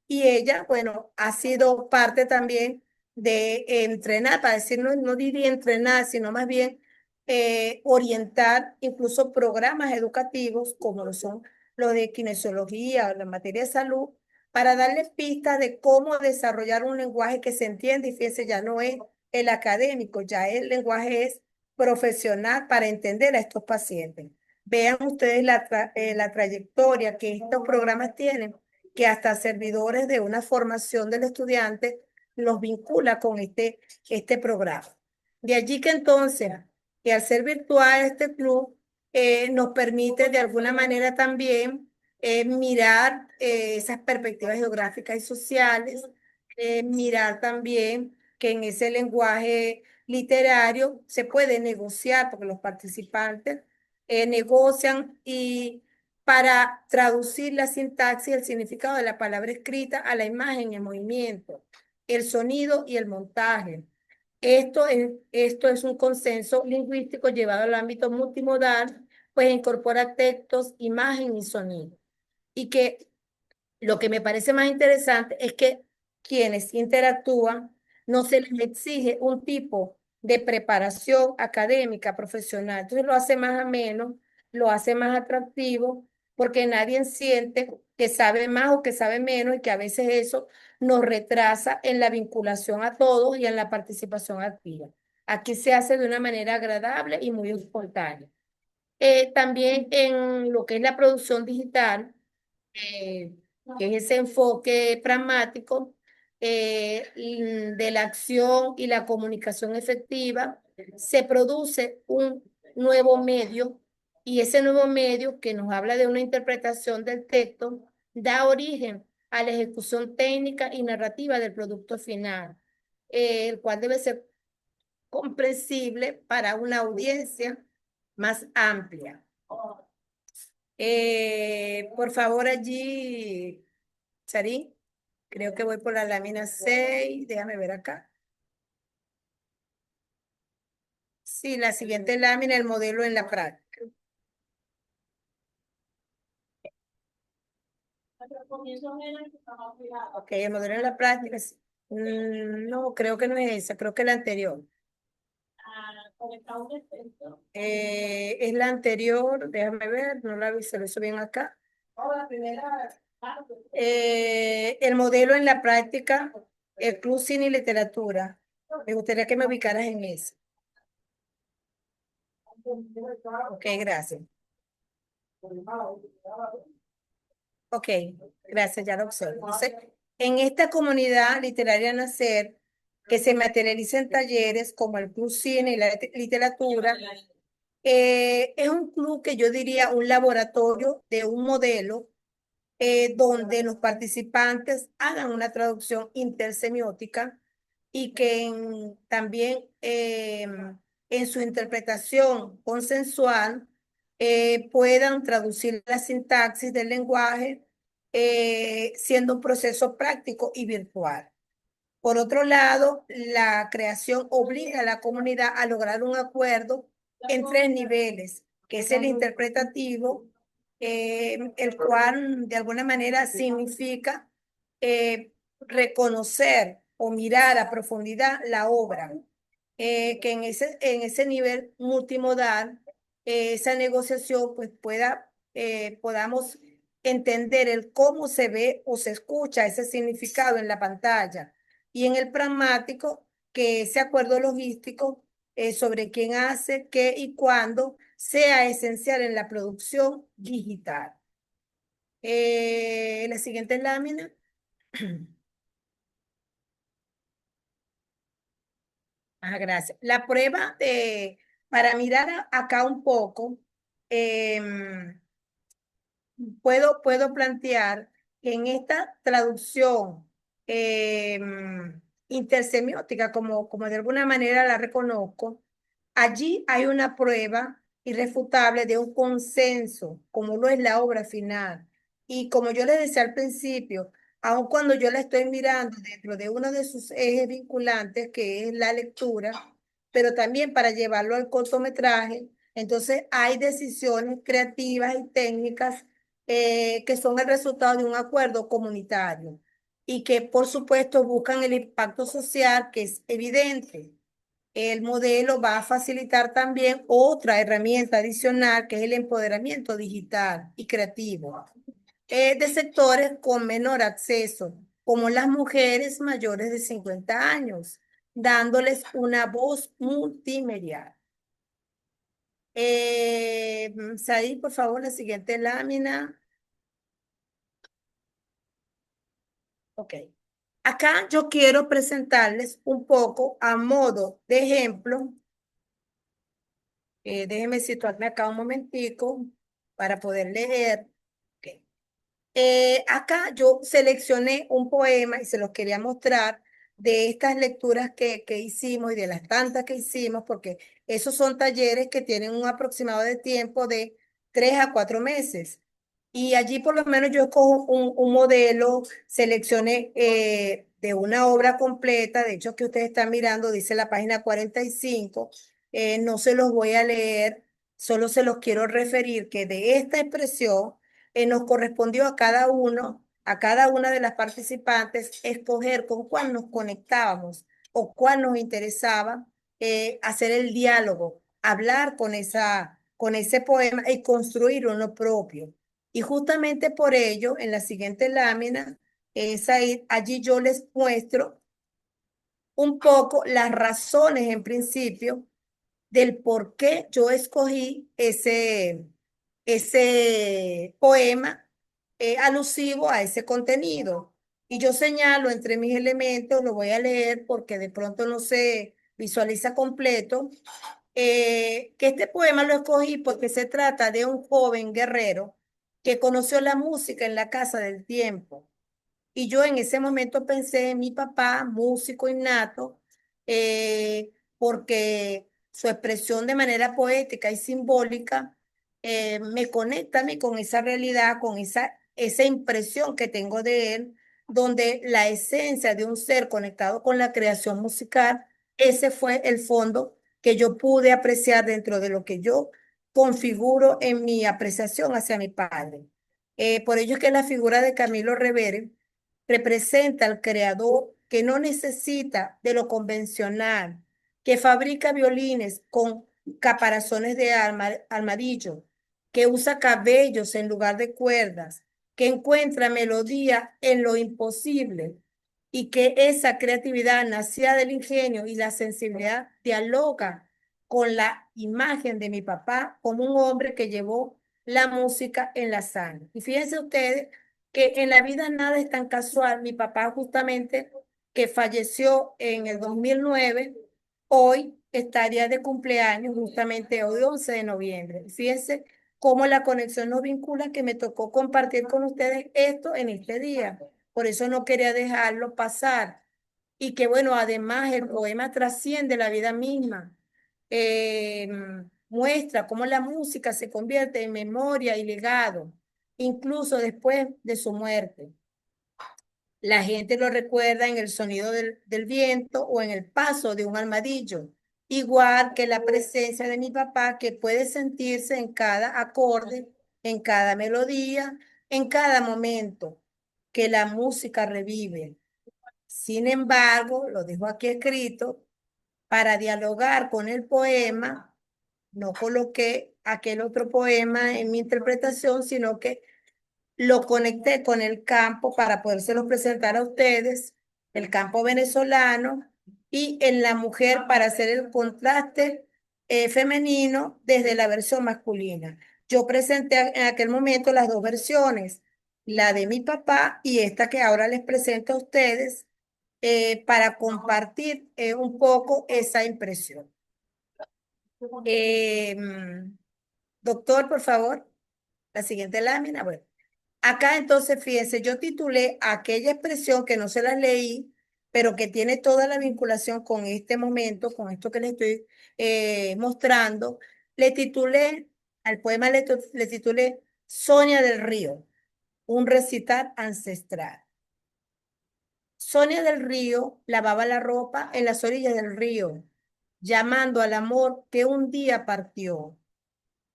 S4: Y ella, bueno, ha sido parte también de entrenar, para decir, no, no diría entrenar, sino más bien orientar incluso programas educativos como lo son los de kinesiología o la materia de salud, para darles pistas de cómo desarrollar un lenguaje que se entienda y fíjense, ya no es el académico, ya el lenguaje es profesional para entender a estos pacientes. Vean ustedes la trayectoria que estos programas tienen, que hasta servidores de una formación del estudiante los vincula con este programa. De allí que entonces, que al ser virtual este club, nos permite de alguna manera también mirar esas perspectivas geográficas y sociales, mirar también que en ese lenguaje literario se puede negociar, porque los participantes negocian y para traducir la sintaxis, el significado de la palabra escrita a la imagen en movimiento, el sonido y el montaje. Esto es un consenso lingüístico llevado al ámbito multimodal, pues incorpora textos, imagen y sonido. Y que lo que me parece más interesante es que quienes interactúan no se les exige un tipo de preparación académica, profesional. Entonces lo hace más ameno, lo hace más atractivo, porque nadie siente que sabe más o que sabe menos y que a veces eso nos retrasa en la vinculación a todos y en la participación activa. Aquí se hace de una manera agradable y muy espontánea. También en lo que es la producción digital, eh, que es ese enfoque pragmático de la acción y la comunicación efectiva, se produce un nuevo medio y ese nuevo medio que nos habla de una interpretación del texto da origen a la ejecución técnica y narrativa del producto final, el cual debe ser comprensible para una audiencia más amplia. Por favor, allí, Sari, creo que voy por la lámina 6. Déjame ver acá. Sí, la siguiente lámina, el modelo en la práctica. Ok, el modelo en la práctica. Sí. No, creo que no es esa, creo que es la anterior. Es la anterior, déjame ver, no la visualizo bien acá. El modelo en la práctica, el Club Cine y Literatura. Me gustaría que me ubicaras en eso. Ok, gracias. Ok, gracias, ya lo observo. Entonces, en esta comunidad literaria Nacer, que se materializa en talleres como el Club Cine y la Literatura, es un club que yo diría un laboratorio de un modelo donde los participantes hagan una traducción intersemiótica y que también en su interpretación consensual puedan traducir la sintaxis del lenguaje siendo un proceso práctico y virtual. Por otro lado, la creación obliga a la comunidad a lograr un acuerdo en 3 niveles, que es el interpretativo, el cual de alguna manera significa reconocer o mirar a profundidad la obra, que en ese nivel multimodal, esa negociación pues podamos entender el cómo se ve o se escucha ese significado en la pantalla. Y en el pragmático, que ese acuerdo logístico sobre quién hace, qué y cuándo sea esencial en la producción digital. La siguiente lámina. Gracias. La prueba para mirar acá un poco, puedo plantear que en esta traducción intersemiótica, como de alguna manera la reconozco, allí hay una prueba irrefutable de un consenso, como lo es la obra final. Y como yo les decía al principio, aun cuando yo la estoy mirando dentro de uno de sus ejes vinculantes, que es la lectura, pero también para llevarlo al cortometraje, entonces hay decisiones creativas y técnicas que son el resultado de un acuerdo comunitario y que por supuesto buscan el impacto social que es evidente. El modelo va a facilitar también otra herramienta adicional que es el empoderamiento digital y creativo de sectores con menor acceso, como las mujeres mayores de 50 años, dándoles una voz multimedial. Said, por favor, la siguiente lámina. Ok. Acá yo quiero presentarles un poco a modo de ejemplo. Déjenme situarme acá un momentico para poder leer. Ok. Acá yo seleccioné un poema y se los quería mostrar de estas lecturas que hicimos y de las tantas que hicimos, porque esos son talleres que tienen un aproximado de tiempo de 3 a 4 meses. Y allí por lo menos yo escojo un modelo, seleccioné de una obra completa, de hecho que ustedes están mirando, dice la página 45, no se los voy a leer, solo se los quiero referir que de esta expresión nos correspondió a cada uno, a cada una de las participantes, escoger con cuál nos conectábamos o cuál nos interesaba hacer el diálogo, hablar con ese poema y construir uno propio. Y justamente por ello, en la siguiente lámina, allí yo les muestro un poco las razones en principio del por qué yo escogí ese poema alusivo a ese contenido. Y yo señalo entre mis elementos, lo voy a leer porque de pronto no se visualiza completo, que este poema lo escogí porque se trata de un joven guerrero que conoció la música en la Casa del Tiempo. Y yo en ese momento pensé en mi papá, músico innato, porque su expresión de manera poética y simbólica me conecta a mí con esa realidad, con esa impresión que tengo de él, donde la esencia de un ser conectado con la creación musical, ese fue el fondo que yo pude apreciar dentro de lo que yo configuro en mi apreciación hacia mi padre. Por ello es que la figura de Camilo Revere representa al creador que no necesita de lo convencional, que fabrica violines con caparazones de armadillo, que usa cabellos en lugar de cuerdas, que encuentra melodía en lo imposible y que esa creatividad nacida del ingenio y la sensibilidad dialoga con la imagen de mi papá como un hombre que llevó la música en la sangre. Y fíjense ustedes que en la vida nada es tan casual. Mi papá justamente, que falleció en el 2009, hoy estaría de cumpleaños, justamente hoy 11 de noviembre. Fíjense cómo la conexión nos vincula, que me tocó compartir con ustedes esto en este día. Por eso no quería dejarlo pasar. Y que bueno, además el poema trasciende la vida misma. Eh, Muestra cómo la música se convierte en memoria y legado incluso después de su muerte. La gente lo recuerda en el sonido del viento o en el paso de un armadillo, igual que la presencia de mi papá que puede sentirse en cada acorde, en cada melodía, en cada momento que la música revive. Sin embargo, lo dejo aquí escrito, para dialogar con el poema, no coloqué aquel otro poema en mi interpretación, sino que lo conecté con el campo para podérselos presentar a ustedes, el campo venezolano, y en la mujer para hacer el contraste femenino desde la versión masculina. Yo presenté en aquel momento las dos versiones, la de mi papá y esta que ahora les presento a ustedes para compartir un poco esa impresión. Eh, Doctor, por favor, la siguiente lámina. Bueno. Acá entonces, fíjense, yo titulé aquella expresión que no se la leí, pero que tiene toda la vinculación con este momento, con esto que les estoy mostrando, al poema le titulé Sonia del Río, un recital ancestral. Sonia del Río lavaba la ropa en las orillas del río, llamando al amor que un día partió,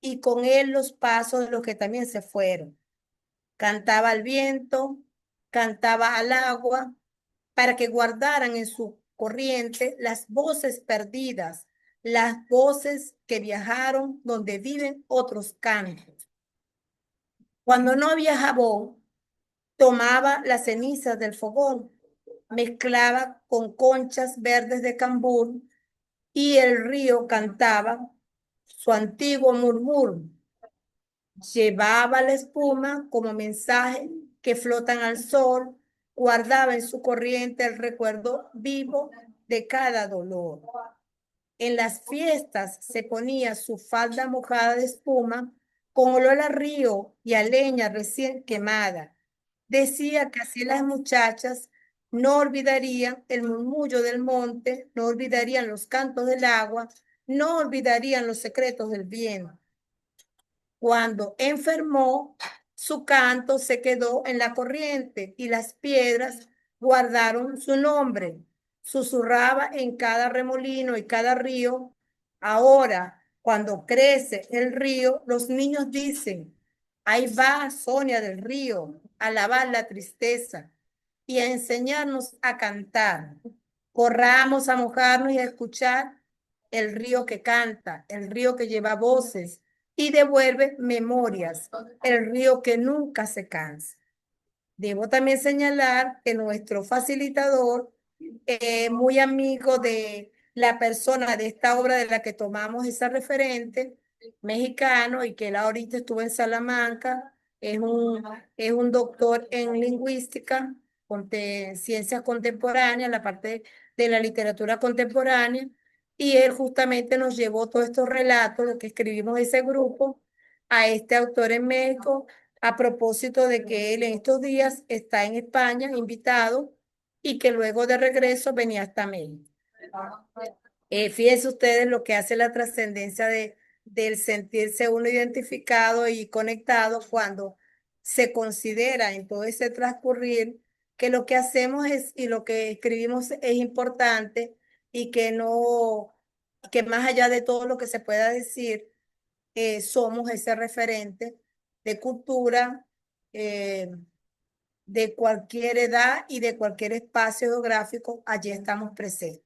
S4: y con él los pasos de los que también se fueron. Cantaba al viento, cantaba al agua, para que guardaran en su corriente las voces perdidas, las voces que viajaron donde viven otros cantos. Cuando no había jabón, tomaba las cenizas del fogón, mezclaba con conchas verdes de cambur y el río cantaba su antiguo murmur. Llevaba la espuma como mensaje que flotan al sol, guardaba en su corriente el recuerdo vivo de cada dolor. En las fiestas se ponía su falda mojada de espuma con olor a río y a leña recién quemada. Decía que así las muchachas no olvidarían el murmullo del monte, no olvidarían los cantos del agua, no olvidarían los secretos del viento. Cuando enfermó, su canto se quedó en la corriente y las piedras guardaron su nombre. Susurraba en cada remolino y cada río. Ahora, cuando crece el río, los niños dicen, ahí va Sonia del Río, a lavar la tristeza y a enseñarnos a cantar. Corramos a mojarnos y a escuchar el río que canta, el río que lleva voces y devuelve memorias, el río que nunca se cansa. Debo también señalar que nuestro facilitador, muy amigo de la persona de esta obra de la que tomamos esa referente, mexicano, y que él ahorita estuvo en Salamanca, es un doctor en lingüística, ciencias contemporáneas, la parte de la literatura contemporánea, y él justamente nos llevó todos estos relatos, lo que escribimos ese grupo, a este autor en México, a propósito de que él en estos días está en España invitado y que luego de regreso venía hasta México. Fíjense ustedes lo que hace la trascendencia del sentirse uno identificado y conectado cuando se considera en todo ese transcurrir que lo que hacemos es y lo que escribimos es importante y que no, que más allá de todo lo que se pueda decir, somos ese referente de cultura de cualquier edad y de cualquier espacio geográfico, allí estamos presentes.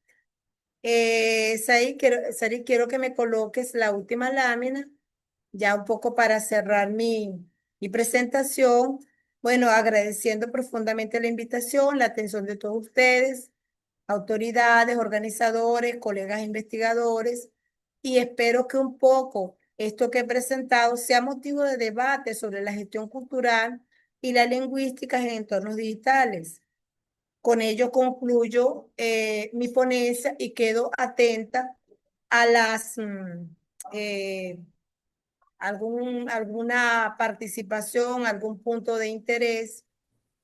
S4: Sari, quiero que me coloques la última lámina, ya un poco para cerrar mi presentación. Bueno, agradeciendo profundamente la invitación, la atención de todos ustedes, autoridades, organizadores, colegas investigadores, y espero que un poco esto que he presentado sea motivo de debate sobre la gestión cultural y la lingüística en entornos digitales. Con ello concluyo mi ponencia y quedo atenta a alguna participación, algún punto de interés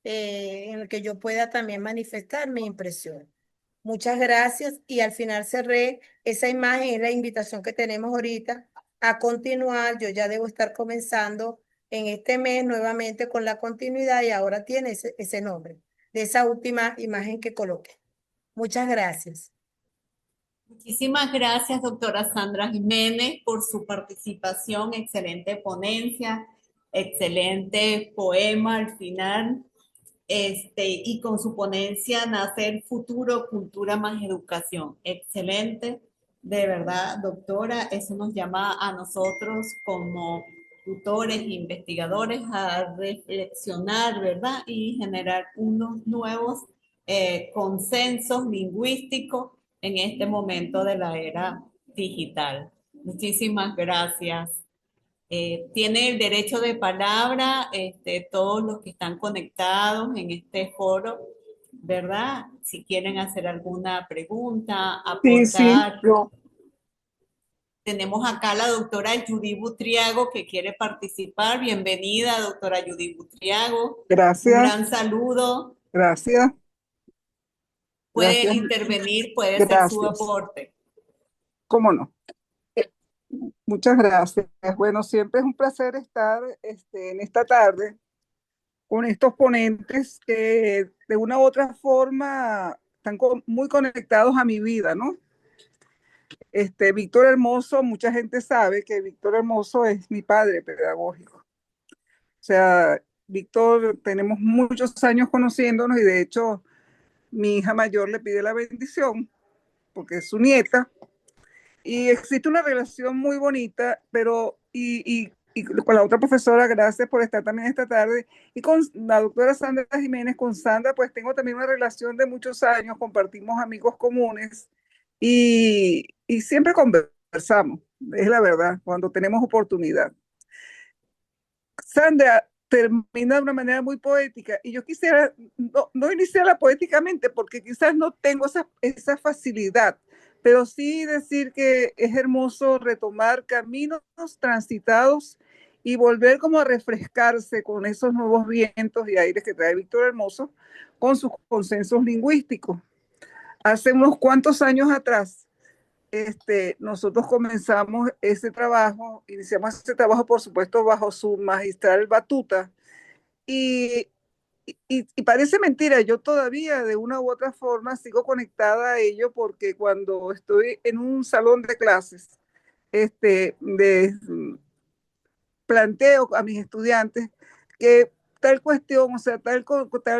S4: en el que yo pueda también manifestar mi impresión. Muchas gracias y al final cerré esa imagen, es la invitación que tenemos ahorita a continuar. Yo ya debo estar comenzando en este mes nuevamente con la continuidad y ahora tiene ese nombre de esa última imagen que coloqué. Muchas gracias.
S2: Muchísimas gracias, doctora Sandra Jiménez, por su participación. Excelente ponencia, excelente poema al final. Y con su ponencia nace el futuro, cultura más educación. Excelente, de verdad, doctora. Eso nos llama a nosotros como tutores e investigadores a reflexionar, ¿verdad? Y generar unos nuevos consensos lingüísticos en este momento de la era digital. Muchísimas gracias. Tiene el derecho de palabra todos los que están conectados en este foro, ¿verdad? Si quieren hacer alguna pregunta, aportar.
S8: yo.
S2: Tenemos acá a la doctora Judy Butriago que quiere participar. Bienvenida, doctora Judy Butriago.
S8: Gracias.
S2: Un gran saludo.
S8: Gracias.
S2: Puede
S8: Gracias.
S2: intervenir, puede hacer su aporte.
S8: ¿Cómo no? Muchas gracias. Bueno, siempre es un placer estar en esta tarde con estos ponentes que de una u otra forma están muy conectados a mi vida, ¿no? Víctor Hermoso, mucha gente sabe que Víctor Hermoso es mi padre pedagógico. O sea, Víctor, tenemos muchos años conociéndonos y de hecho mi hija mayor le pide la bendición porque es su nieta. Y existe una relación muy bonita, pero y con la otra profesora, gracias por estar también esta tarde, y con la doctora Sandra Jiménez, con Sandra, pues tengo también una relación de muchos años, compartimos amigos comunes y siempre conversamos, es la verdad, cuando tenemos oportunidad. Sandra termina de una manera muy poética y yo quisiera no iniciarla poéticamente porque quizás no tengo esa facilidad, pero sí decir que es hermoso retomar caminos transitados y volver como a refrescarse con esos nuevos vientos y aires que trae Víctor Hermoso con sus consensos lingüísticos. Hace unos cuantos años atrás, nosotros comenzamos ese trabajo, iniciamos ese trabajo, por supuesto, bajo su magistral batuta. Y, y parece mentira, yo todavía de una u otra forma sigo conectada a ello porque cuando estoy en un salón de clases, de planteo a mis estudiantes que tal cuestión, o sea, tal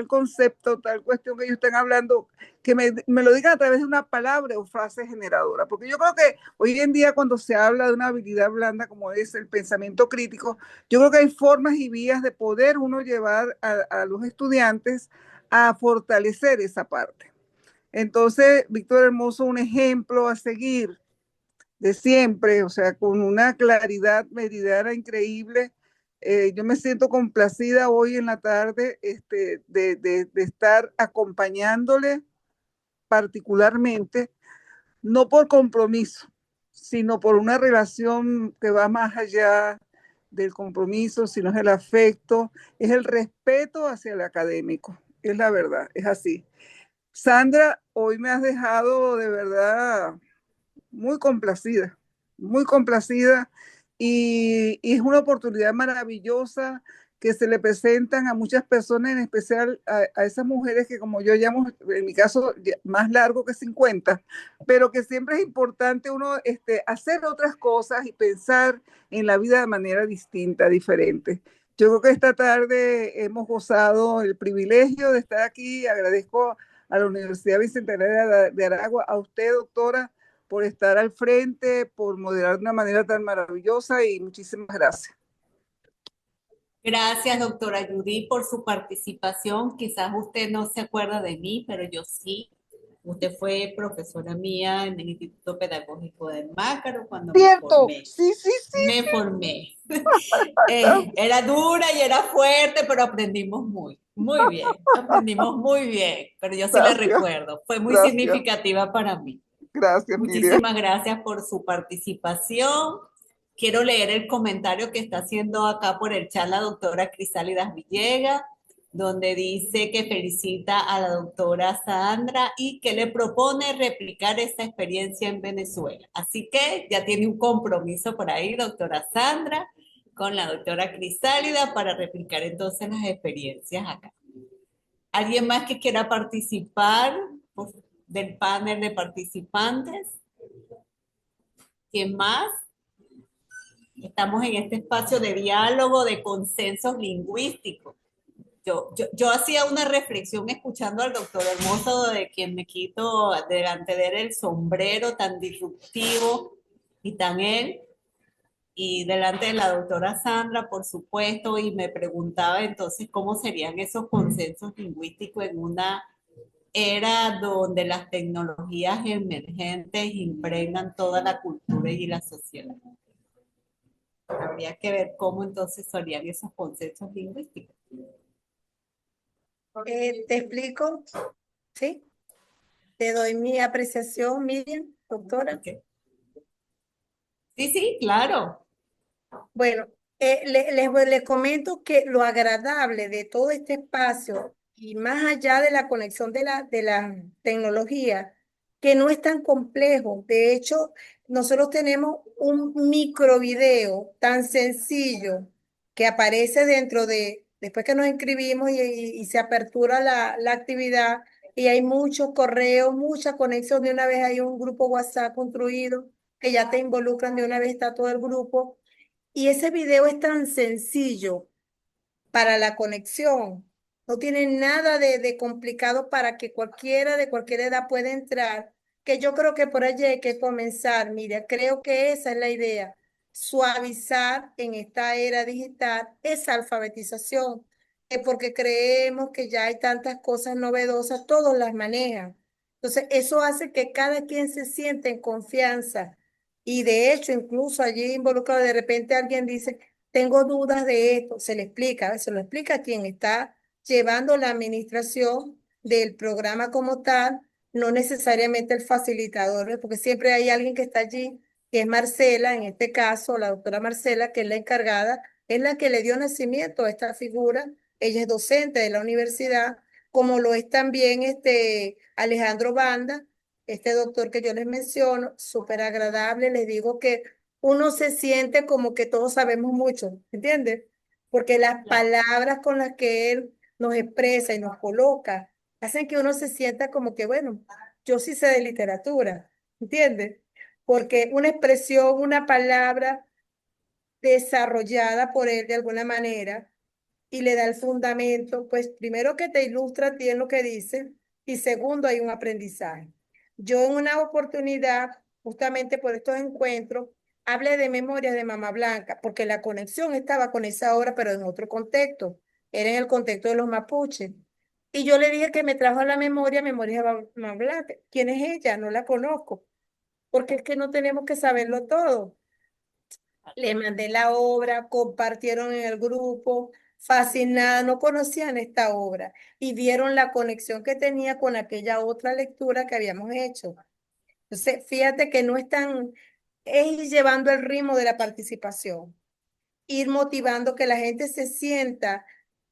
S8: concepto, tal cuestión que ellos estén hablando, que me lo digan a través de una palabra o frase generadora. Porque yo creo que hoy en día cuando se habla de una habilidad blanda como es el pensamiento crítico, yo creo que hay formas y vías de poder uno llevar a los estudiantes a fortalecer esa parte. Entonces, Víctor Hermoso, un ejemplo a seguir de siempre, o sea, con una claridad meridiana increíble. Yo me siento complacida hoy en la tarde de estar acompañándole particularmente, no por compromiso, sino por una relación que va más allá del compromiso, sino es el afecto, es el respeto hacia el académico, es la verdad, es así. Sandra, hoy me has dejado de verdad muy complacida y es una oportunidad maravillosa que se le presentan a muchas personas, en especial a esas mujeres que como yo llamo, en mi caso, más largo que 50, pero que siempre es importante uno hacer otras cosas y pensar en la vida de manera distinta, diferente. Yo creo que esta tarde hemos gozado el privilegio de estar aquí. Agradezco a la Universidad Bicentenaria de Aragua, a usted, doctora, por estar al frente, por moderar de una manera tan maravillosa y muchísimas gracias.
S2: Gracias, doctora Judy, por su participación. Quizás usted no se acuerda de mí, pero yo sí. Usted fue profesora mía en el Instituto Pedagógico de Mácaro cuando me
S8: Cierto,
S2: formé.
S8: sí, sí, sí.
S2: Me formé. Era dura y era fuerte, pero aprendimos muy bien. Aprendimos muy bien, pero yo sí la
S8: Gracias,
S2: recuerdo. Fue muy
S8: gracias,
S2: significativa para mí.
S8: gracias, Miriam.
S2: Muchísimas gracias por su participación. Quiero leer el comentario que está haciendo acá por el chat la doctora Crisálidas Villegas, donde dice que felicita a la doctora Sandra y que le propone replicar esta experiencia en Venezuela. Así que ya tiene un compromiso por ahí, doctora Sandra, con la doctora Crisálida para replicar entonces las experiencias acá. ¿Alguien más que quiera participar del panel de participantes? ¿Quién más? Estamos en este espacio de diálogo, de consensos lingüísticos. Yo hacía una reflexión escuchando al doctor Hermoso, de quien me quito delante de él el sombrero tan disruptivo y tan él, y delante de la doctora Sandra, por supuesto, y me preguntaba entonces cómo serían esos consensos lingüísticos en una era donde las tecnologías emergentes impregnan toda la cultura y la sociedad. Habría que ver cómo entonces serían esos conceptos lingüísticos.
S4: Te explico, ¿sí? Te doy mi apreciación, Miriam, doctora.
S2: Okay. Sí, claro.
S4: Bueno, les comento que lo agradable de todo este espacio y más allá de la conexión de la tecnología que no es tan complejo. De hecho, nosotros tenemos un microvideo tan sencillo que aparece después que nos inscribimos y se apertura la actividad y hay muchos correos, mucha conexión. De una vez hay un grupo WhatsApp construido que ya te involucran, de una vez está todo el grupo. Y ese video es tan sencillo para la conexión. No tiene nada de complicado para que cualquiera de cualquier edad pueda entrar, que yo creo que por allí hay que comenzar. Mira, creo que esa es la idea, suavizar en esta era digital esa alfabetización, porque creemos que ya hay tantas cosas novedosas, todos las manejan. Entonces, eso hace que cada quien se sienta en confianza. Y de hecho, incluso allí involucrado, de repente alguien dice, tengo dudas de esto, se lo explica a quien está llevando la administración del programa como tal, no necesariamente el facilitador, ¿ves? Porque siempre hay alguien que está allí, que es Marcela, en este caso, la doctora Marcela, que es la encargada, es la que le dio nacimiento a esta figura. Ella es docente de la universidad, como lo es también Alejandro Banda, este doctor que yo les menciono, súper agradable. Les digo que uno se siente como que todos sabemos mucho, ¿entiendes? Porque las
S2: Claro.
S4: palabras con las que él nos expresa y nos coloca hacen que uno se sienta como que, bueno, yo sí sé de literatura, ¿entiendes? Porque una expresión, una palabra desarrollada por él de alguna manera y le da el fundamento, pues primero que te ilustra a ti en lo que dice y segundo hay un aprendizaje. Yo en una oportunidad, justamente por estos encuentros, hablé de Memorias de Mamá Blanca, porque la conexión estaba con esa obra, pero en otro contexto, era en el contexto de los mapuches. Y yo le dije que me trajo a la memoria Memorias de Mamá Blanca. ¿Quién es ella? No la conozco, porque es que no tenemos que saberlo todo. Le mandé la obra, compartieron en el grupo, fascinadas, no conocían esta obra y vieron la conexión que tenía con aquella otra lectura que habíamos hecho. Entonces, fíjate que no es tan, es ir llevando el ritmo de la participación, ir motivando que la gente se sienta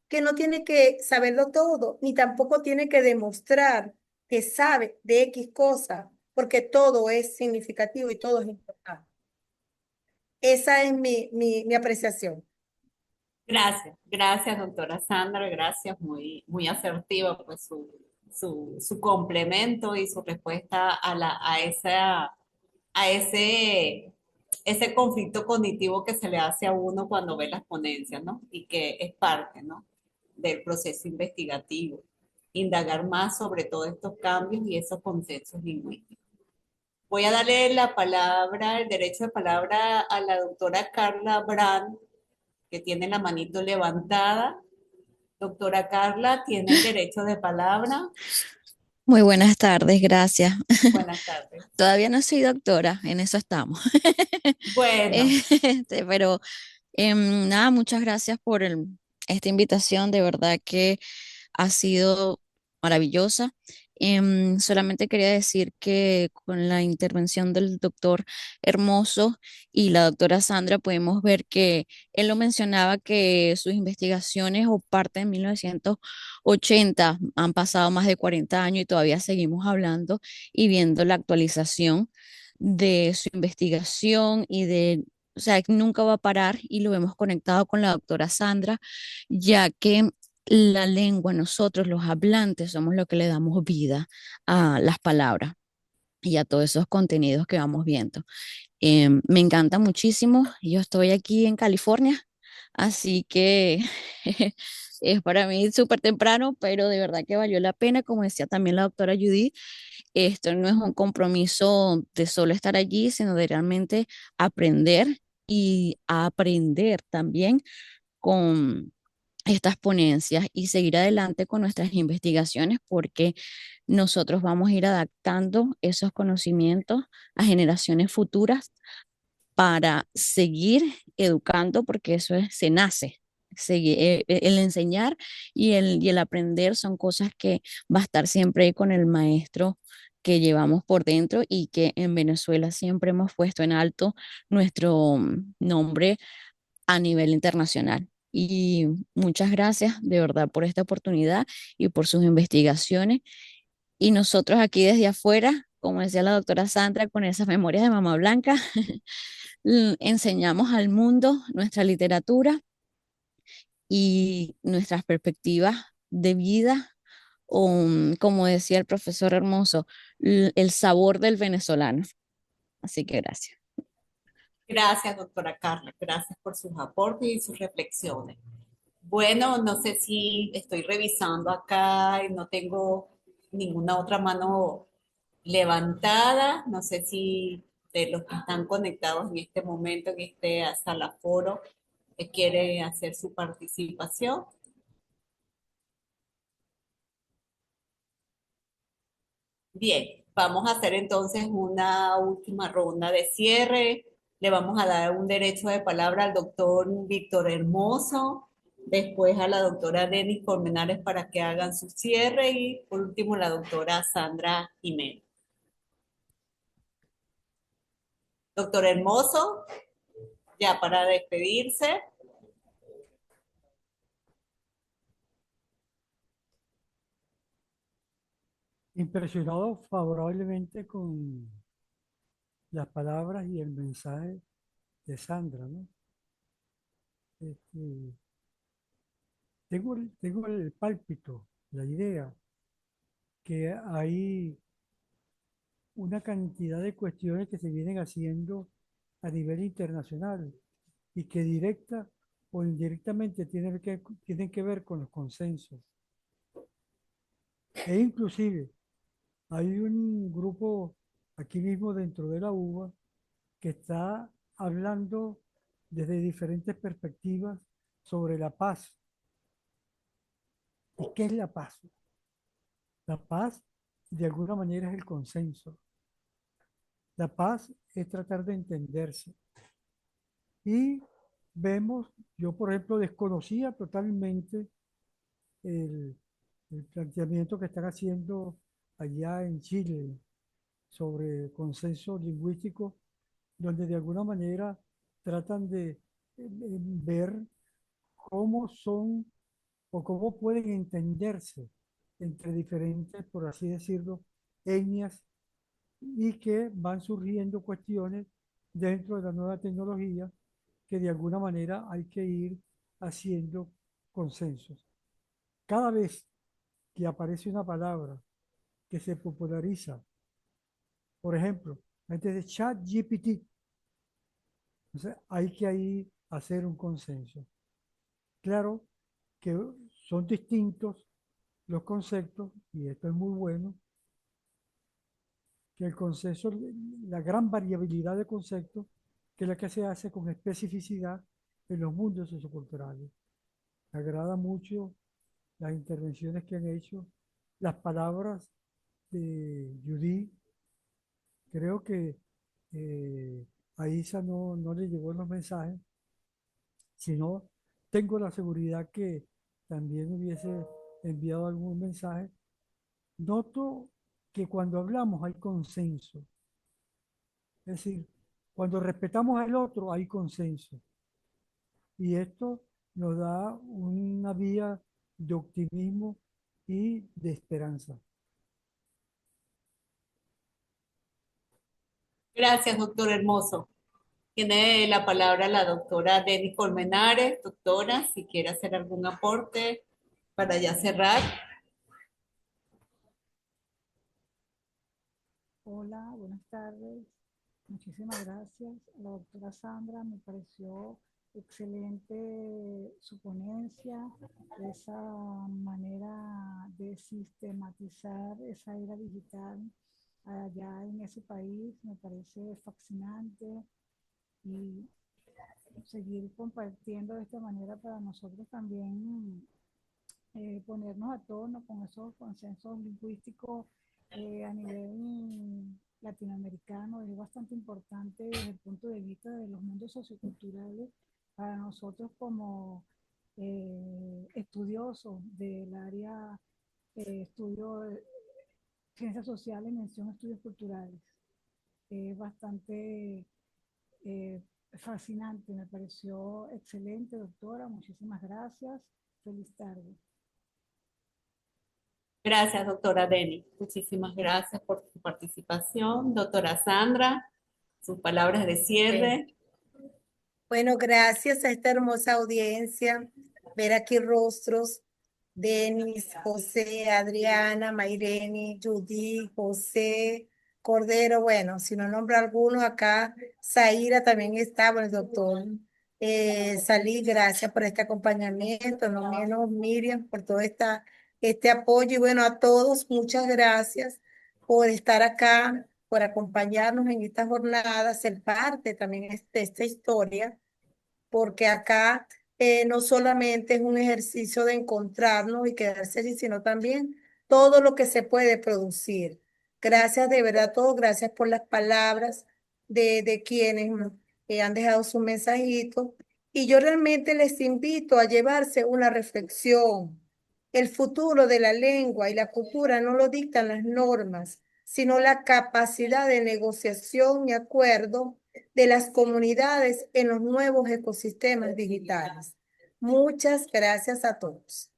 S4: que no tiene que saberlo todo, ni tampoco tiene que demostrar que sabe de X cosa, porque todo es significativo y todo es importante. Esa es mi apreciación.
S2: Gracias, doctora Sandra, gracias, muy asertiva pues su complemento y su respuesta a ese conflicto cognitivo que se le hace a uno cuando ve las ponencias, ¿no? Y que es parte, ¿no? Del proceso investigativo, indagar más sobre todos estos cambios y esos consensos lingüísticos. Voy a darle la palabra, el derecho de palabra a la doctora Carla Brand, que tiene la manito levantada. Doctora Carla, tiene el derecho de palabra.
S9: Muy buenas tardes, gracias.
S2: Buenas tardes.
S9: Todavía no soy doctora, en eso estamos.
S2: Bueno,
S9: Pero nada, muchas gracias por esta invitación, de verdad que ha sido maravillosa. Solamente quería decir que con la intervención del doctor Hermoso y la doctora Sandra pudimos ver que él lo mencionaba que sus investigaciones o parte de 1980 han pasado más de 40 años y todavía seguimos hablando y viendo la actualización de su investigación y de, o sea, que nunca va a parar y lo hemos conectado con la doctora Sandra, ya que la lengua, nosotros los hablantes somos los que le damos vida a las palabras y a todos esos contenidos que vamos viendo. Me encanta muchísimo. Yo estoy aquí en California, así que es para mí súper temprano, pero de verdad que valió la pena, como decía también la doctora Judy. Esto no es un compromiso de solo estar allí, sino de realmente aprender y aprender también con estas ponencias y seguir adelante con nuestras investigaciones porque nosotros vamos a ir adaptando esos conocimientos a generaciones futuras para seguir educando, porque eso es, se nace. El enseñar y el aprender son cosas que va a estar siempre ahí con el maestro que llevamos por dentro y que en Venezuela siempre hemos puesto en alto nuestro nombre a nivel internacional. Y muchas gracias de verdad por esta oportunidad y por sus investigaciones. Y nosotros aquí desde afuera como decía la doctora Sandra, con esas memorias de Mamá Blanca, enseñamos al mundo nuestra literatura y nuestras perspectivas de vida, o como decía el profesor Hermoso, el sabor del venezolano. Así que gracias.
S2: Gracias, doctora Carla. Gracias por sus aportes y sus reflexiones. Bueno, no sé si estoy revisando acá y no tengo ninguna otra mano levantada. No sé si de los que están conectados en este momento, en este sala foro, quiere hacer su participación. Bien, vamos a hacer entonces una última ronda de cierre. Le vamos a dar un derecho de palabra al doctor Víctor Hermoso, después a la doctora Denis Colmenares para que hagan su cierre y por último la doctora Sandra Jiménez. Doctor Hermoso, ya para despedirse.
S3: Impresionado favorablemente con las palabras y el mensaje de Sandra, ¿no? Este, tengo el pálpito, la idea, que hay una cantidad de cuestiones que se vienen haciendo a nivel internacional y que directa o indirectamente tienen que ver con los consensos. E inclusive hay un grupo aquí mismo dentro de la UBA que está hablando desde diferentes perspectivas sobre la paz. ¿Y qué es la paz? La paz, de alguna manera, es el consenso. La paz es tratar de entenderse. Y vemos, yo por ejemplo desconocía totalmente el, el planteamiento que están haciendo allá en Chile sobre consenso lingüístico, donde de alguna manera tratan de ver cómo son o cómo pueden entenderse entre diferentes, por así decirlo, etnias y que van surgiendo cuestiones dentro de la nueva tecnología que de alguna manera hay que ir haciendo consensos. Cada vez que aparece una palabra que se populariza, por ejemplo, antes de ChatGPT, entonces hay que ahí hacer un consenso. Claro que son distintos los conceptos, y esto es muy bueno, que el consenso, la gran variabilidad de conceptos, que es la que se hace con especificidad en los mundos socioculturales. Me agrada mucho las intervenciones que han hecho, las palabras de Judy. Creo que a Isa no le llegó los mensajes, sino tengo la seguridad que también hubiese enviado algún mensaje. Noto que cuando hablamos hay consenso, es decir, cuando respetamos al otro hay consenso. Y esto nos da una vía de optimismo y de esperanza.
S2: Gracias, doctor Hermoso. Tiene la palabra la doctora Denis Colmenares. Doctora, si quiere hacer algún aporte para ya cerrar.
S5: Hola, buenas tardes. Muchísimas gracias a la doctora Sandra. Me pareció excelente su ponencia, esa manera de sistematizar esa era digital allá en ese país. Me parece fascinante y seguir compartiendo de esta manera para nosotros también ponernos a tono con esos consensos lingüísticos a nivel latinoamericano. Es bastante importante desde el punto de vista de los mundos socioculturales para nosotros como estudiosos del área estudio de ciencias sociales, mención estudios culturales. Es bastante fascinante, me pareció excelente, doctora. Muchísimas gracias. Feliz tarde.
S2: Gracias, doctora Deni. Muchísimas gracias por su participación. Doctora Sandra, sus palabras de cierre.
S4: Bueno, gracias a esta hermosa audiencia, ver aquí rostros, Denis, José, Adriana, Maireni, Judy, José, Cordero, bueno, si no nombro algunos acá, Zaira también está, bueno, el doctor Salí, gracias por este acompañamiento, no menos Miriam, por todo este apoyo, y bueno, a todos, muchas gracias por estar acá, por acompañarnos en esta jornada, ser parte también de esta historia porque acá no solamente es un ejercicio de encontrarnos y quedarse allí, sino también todo lo que se puede producir. Gracias de verdad a todos, gracias por las palabras de quienes han dejado su mensajito. Y yo realmente les invito a llevarse una reflexión. El futuro de la lengua y la cultura no lo dictan las normas, sino la capacidad de negociación y acuerdo de las comunidades en los nuevos ecosistemas digitales. Muchas gracias a todos.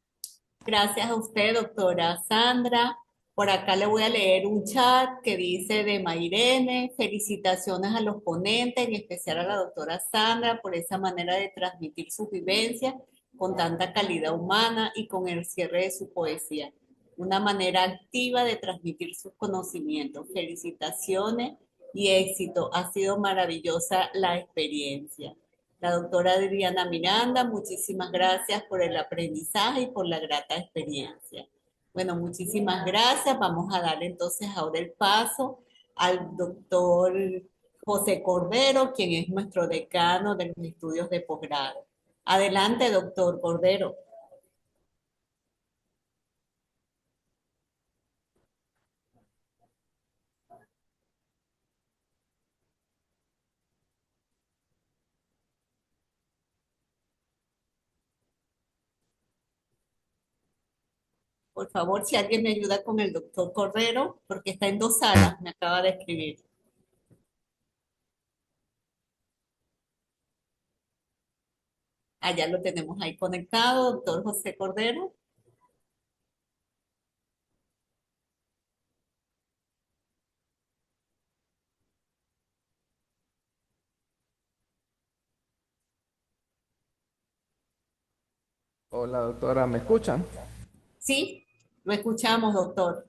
S2: Gracias a usted, doctora Sandra. Por acá le voy a leer un chat que dice de Mairene, felicitaciones a los ponentes, en especial a la doctora Sandra, por esa manera de transmitir sus vivencias con tanta calidad humana y con el cierre de su poesía. Una manera activa de transmitir sus conocimientos. Felicitaciones y éxito. Ha sido maravillosa la experiencia. La doctora Adriana Miranda, muchísimas gracias por el aprendizaje y por la grata experiencia. Bueno, muchísimas gracias. Vamos a darle entonces ahora el paso al doctor José Cordero, quien es nuestro decano de los estudios de posgrado. Adelante, doctor Cordero. Por favor, si alguien me ayuda con el doctor Cordero, porque está en dos salas, me acaba de escribir. Allá lo tenemos ahí conectado, doctor José Cordero.
S10: Hola doctora, ¿me escuchan?
S2: Sí, lo escuchamos, doctor.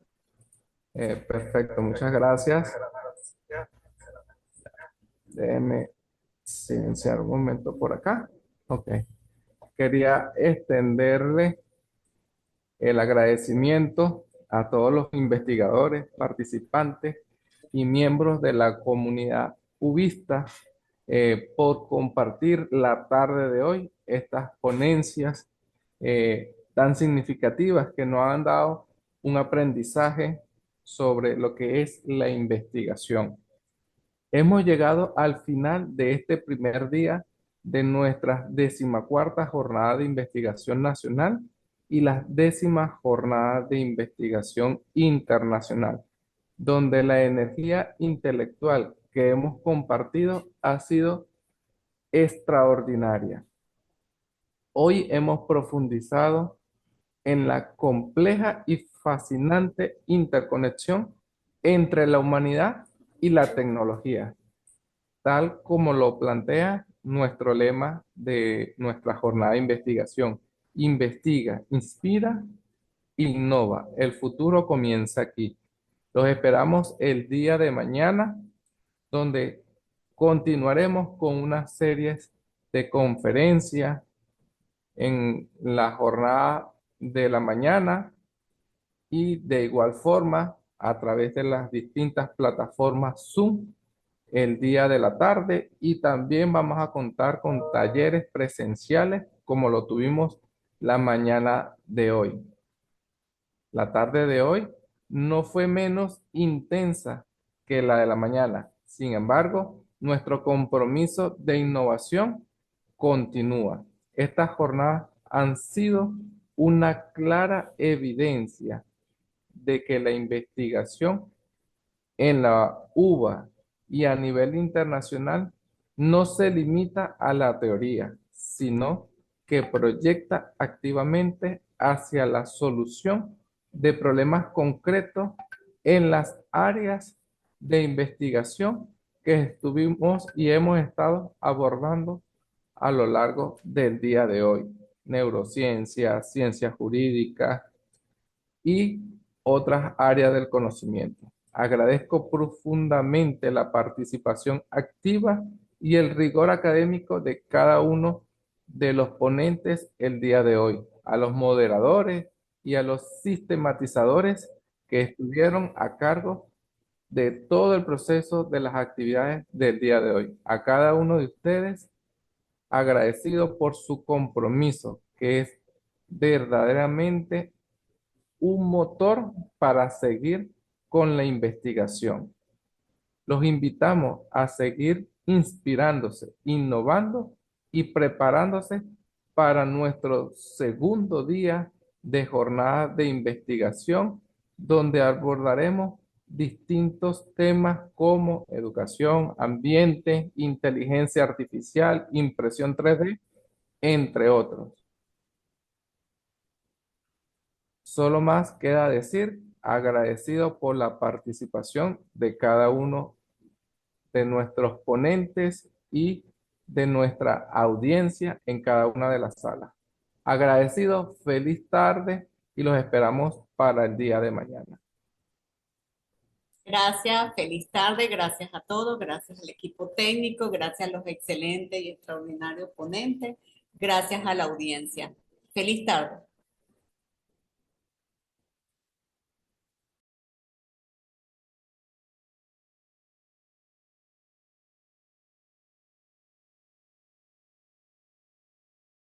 S10: Perfecto, muchas gracias. Déjeme silenciar un momento por acá. Ok. Quería extenderle el agradecimiento a todos los investigadores, participantes y miembros de la comunidad ubista por compartir la tarde de hoy estas ponencias tan significativas que nos han dado un aprendizaje sobre lo que es la investigación. Hemos llegado al final de este primer día de nuestra 14ª jornada de investigación nacional y la 10ª jornada de investigación internacional, donde la energía intelectual que hemos compartido ha sido extraordinaria. Hoy hemos profundizado en la compleja y fascinante interconexión entre la humanidad y la tecnología, tal como lo plantea nuestro lema de nuestra jornada de investigación. Investiga, inspira, innova. El futuro comienza aquí. Los esperamos el día de mañana, donde continuaremos con una serie de conferencias en la jornada de la mañana y de igual forma a través de las distintas plataformas Zoom el día de la tarde, y también vamos a contar con talleres presenciales como lo tuvimos la mañana de hoy. La tarde de hoy no fue menos intensa que la de la mañana. Sin embargo, nuestro compromiso de innovación continúa. Estas jornadas han sido una clara evidencia de que la investigación en la UBA y a nivel internacional no se limita a la teoría, sino que proyecta activamente hacia la solución de problemas concretos en las áreas de investigación que estuvimos y hemos estado abordando a lo largo del día de hoy. Neurociencias, ciencias jurídicas y otras áreas del conocimiento. Agradezco profundamente la participación activa y el rigor académico de cada uno de los ponentes el día de hoy, a los moderadores y a los sistematizadores que estuvieron a cargo de todo el proceso de las actividades del día de hoy. A cada uno de ustedes, agradecido por su compromiso, que es verdaderamente un motor para seguir con la investigación. Los invitamos a seguir inspirándose, innovando y preparándose para nuestro segundo día de jornada de investigación, donde abordaremos distintos temas como educación, ambiente, inteligencia artificial, impresión 3D, entre otros. Solo más queda decir, agradecido por la participación de cada uno de nuestros ponentes y de nuestra audiencia en cada una de las salas. Agradecido, feliz tarde y los esperamos para el día de mañana.
S2: Gracias, feliz tarde, gracias a todos, gracias al equipo técnico, gracias a los excelentes y extraordinarios ponentes, gracias a la audiencia. Feliz tarde.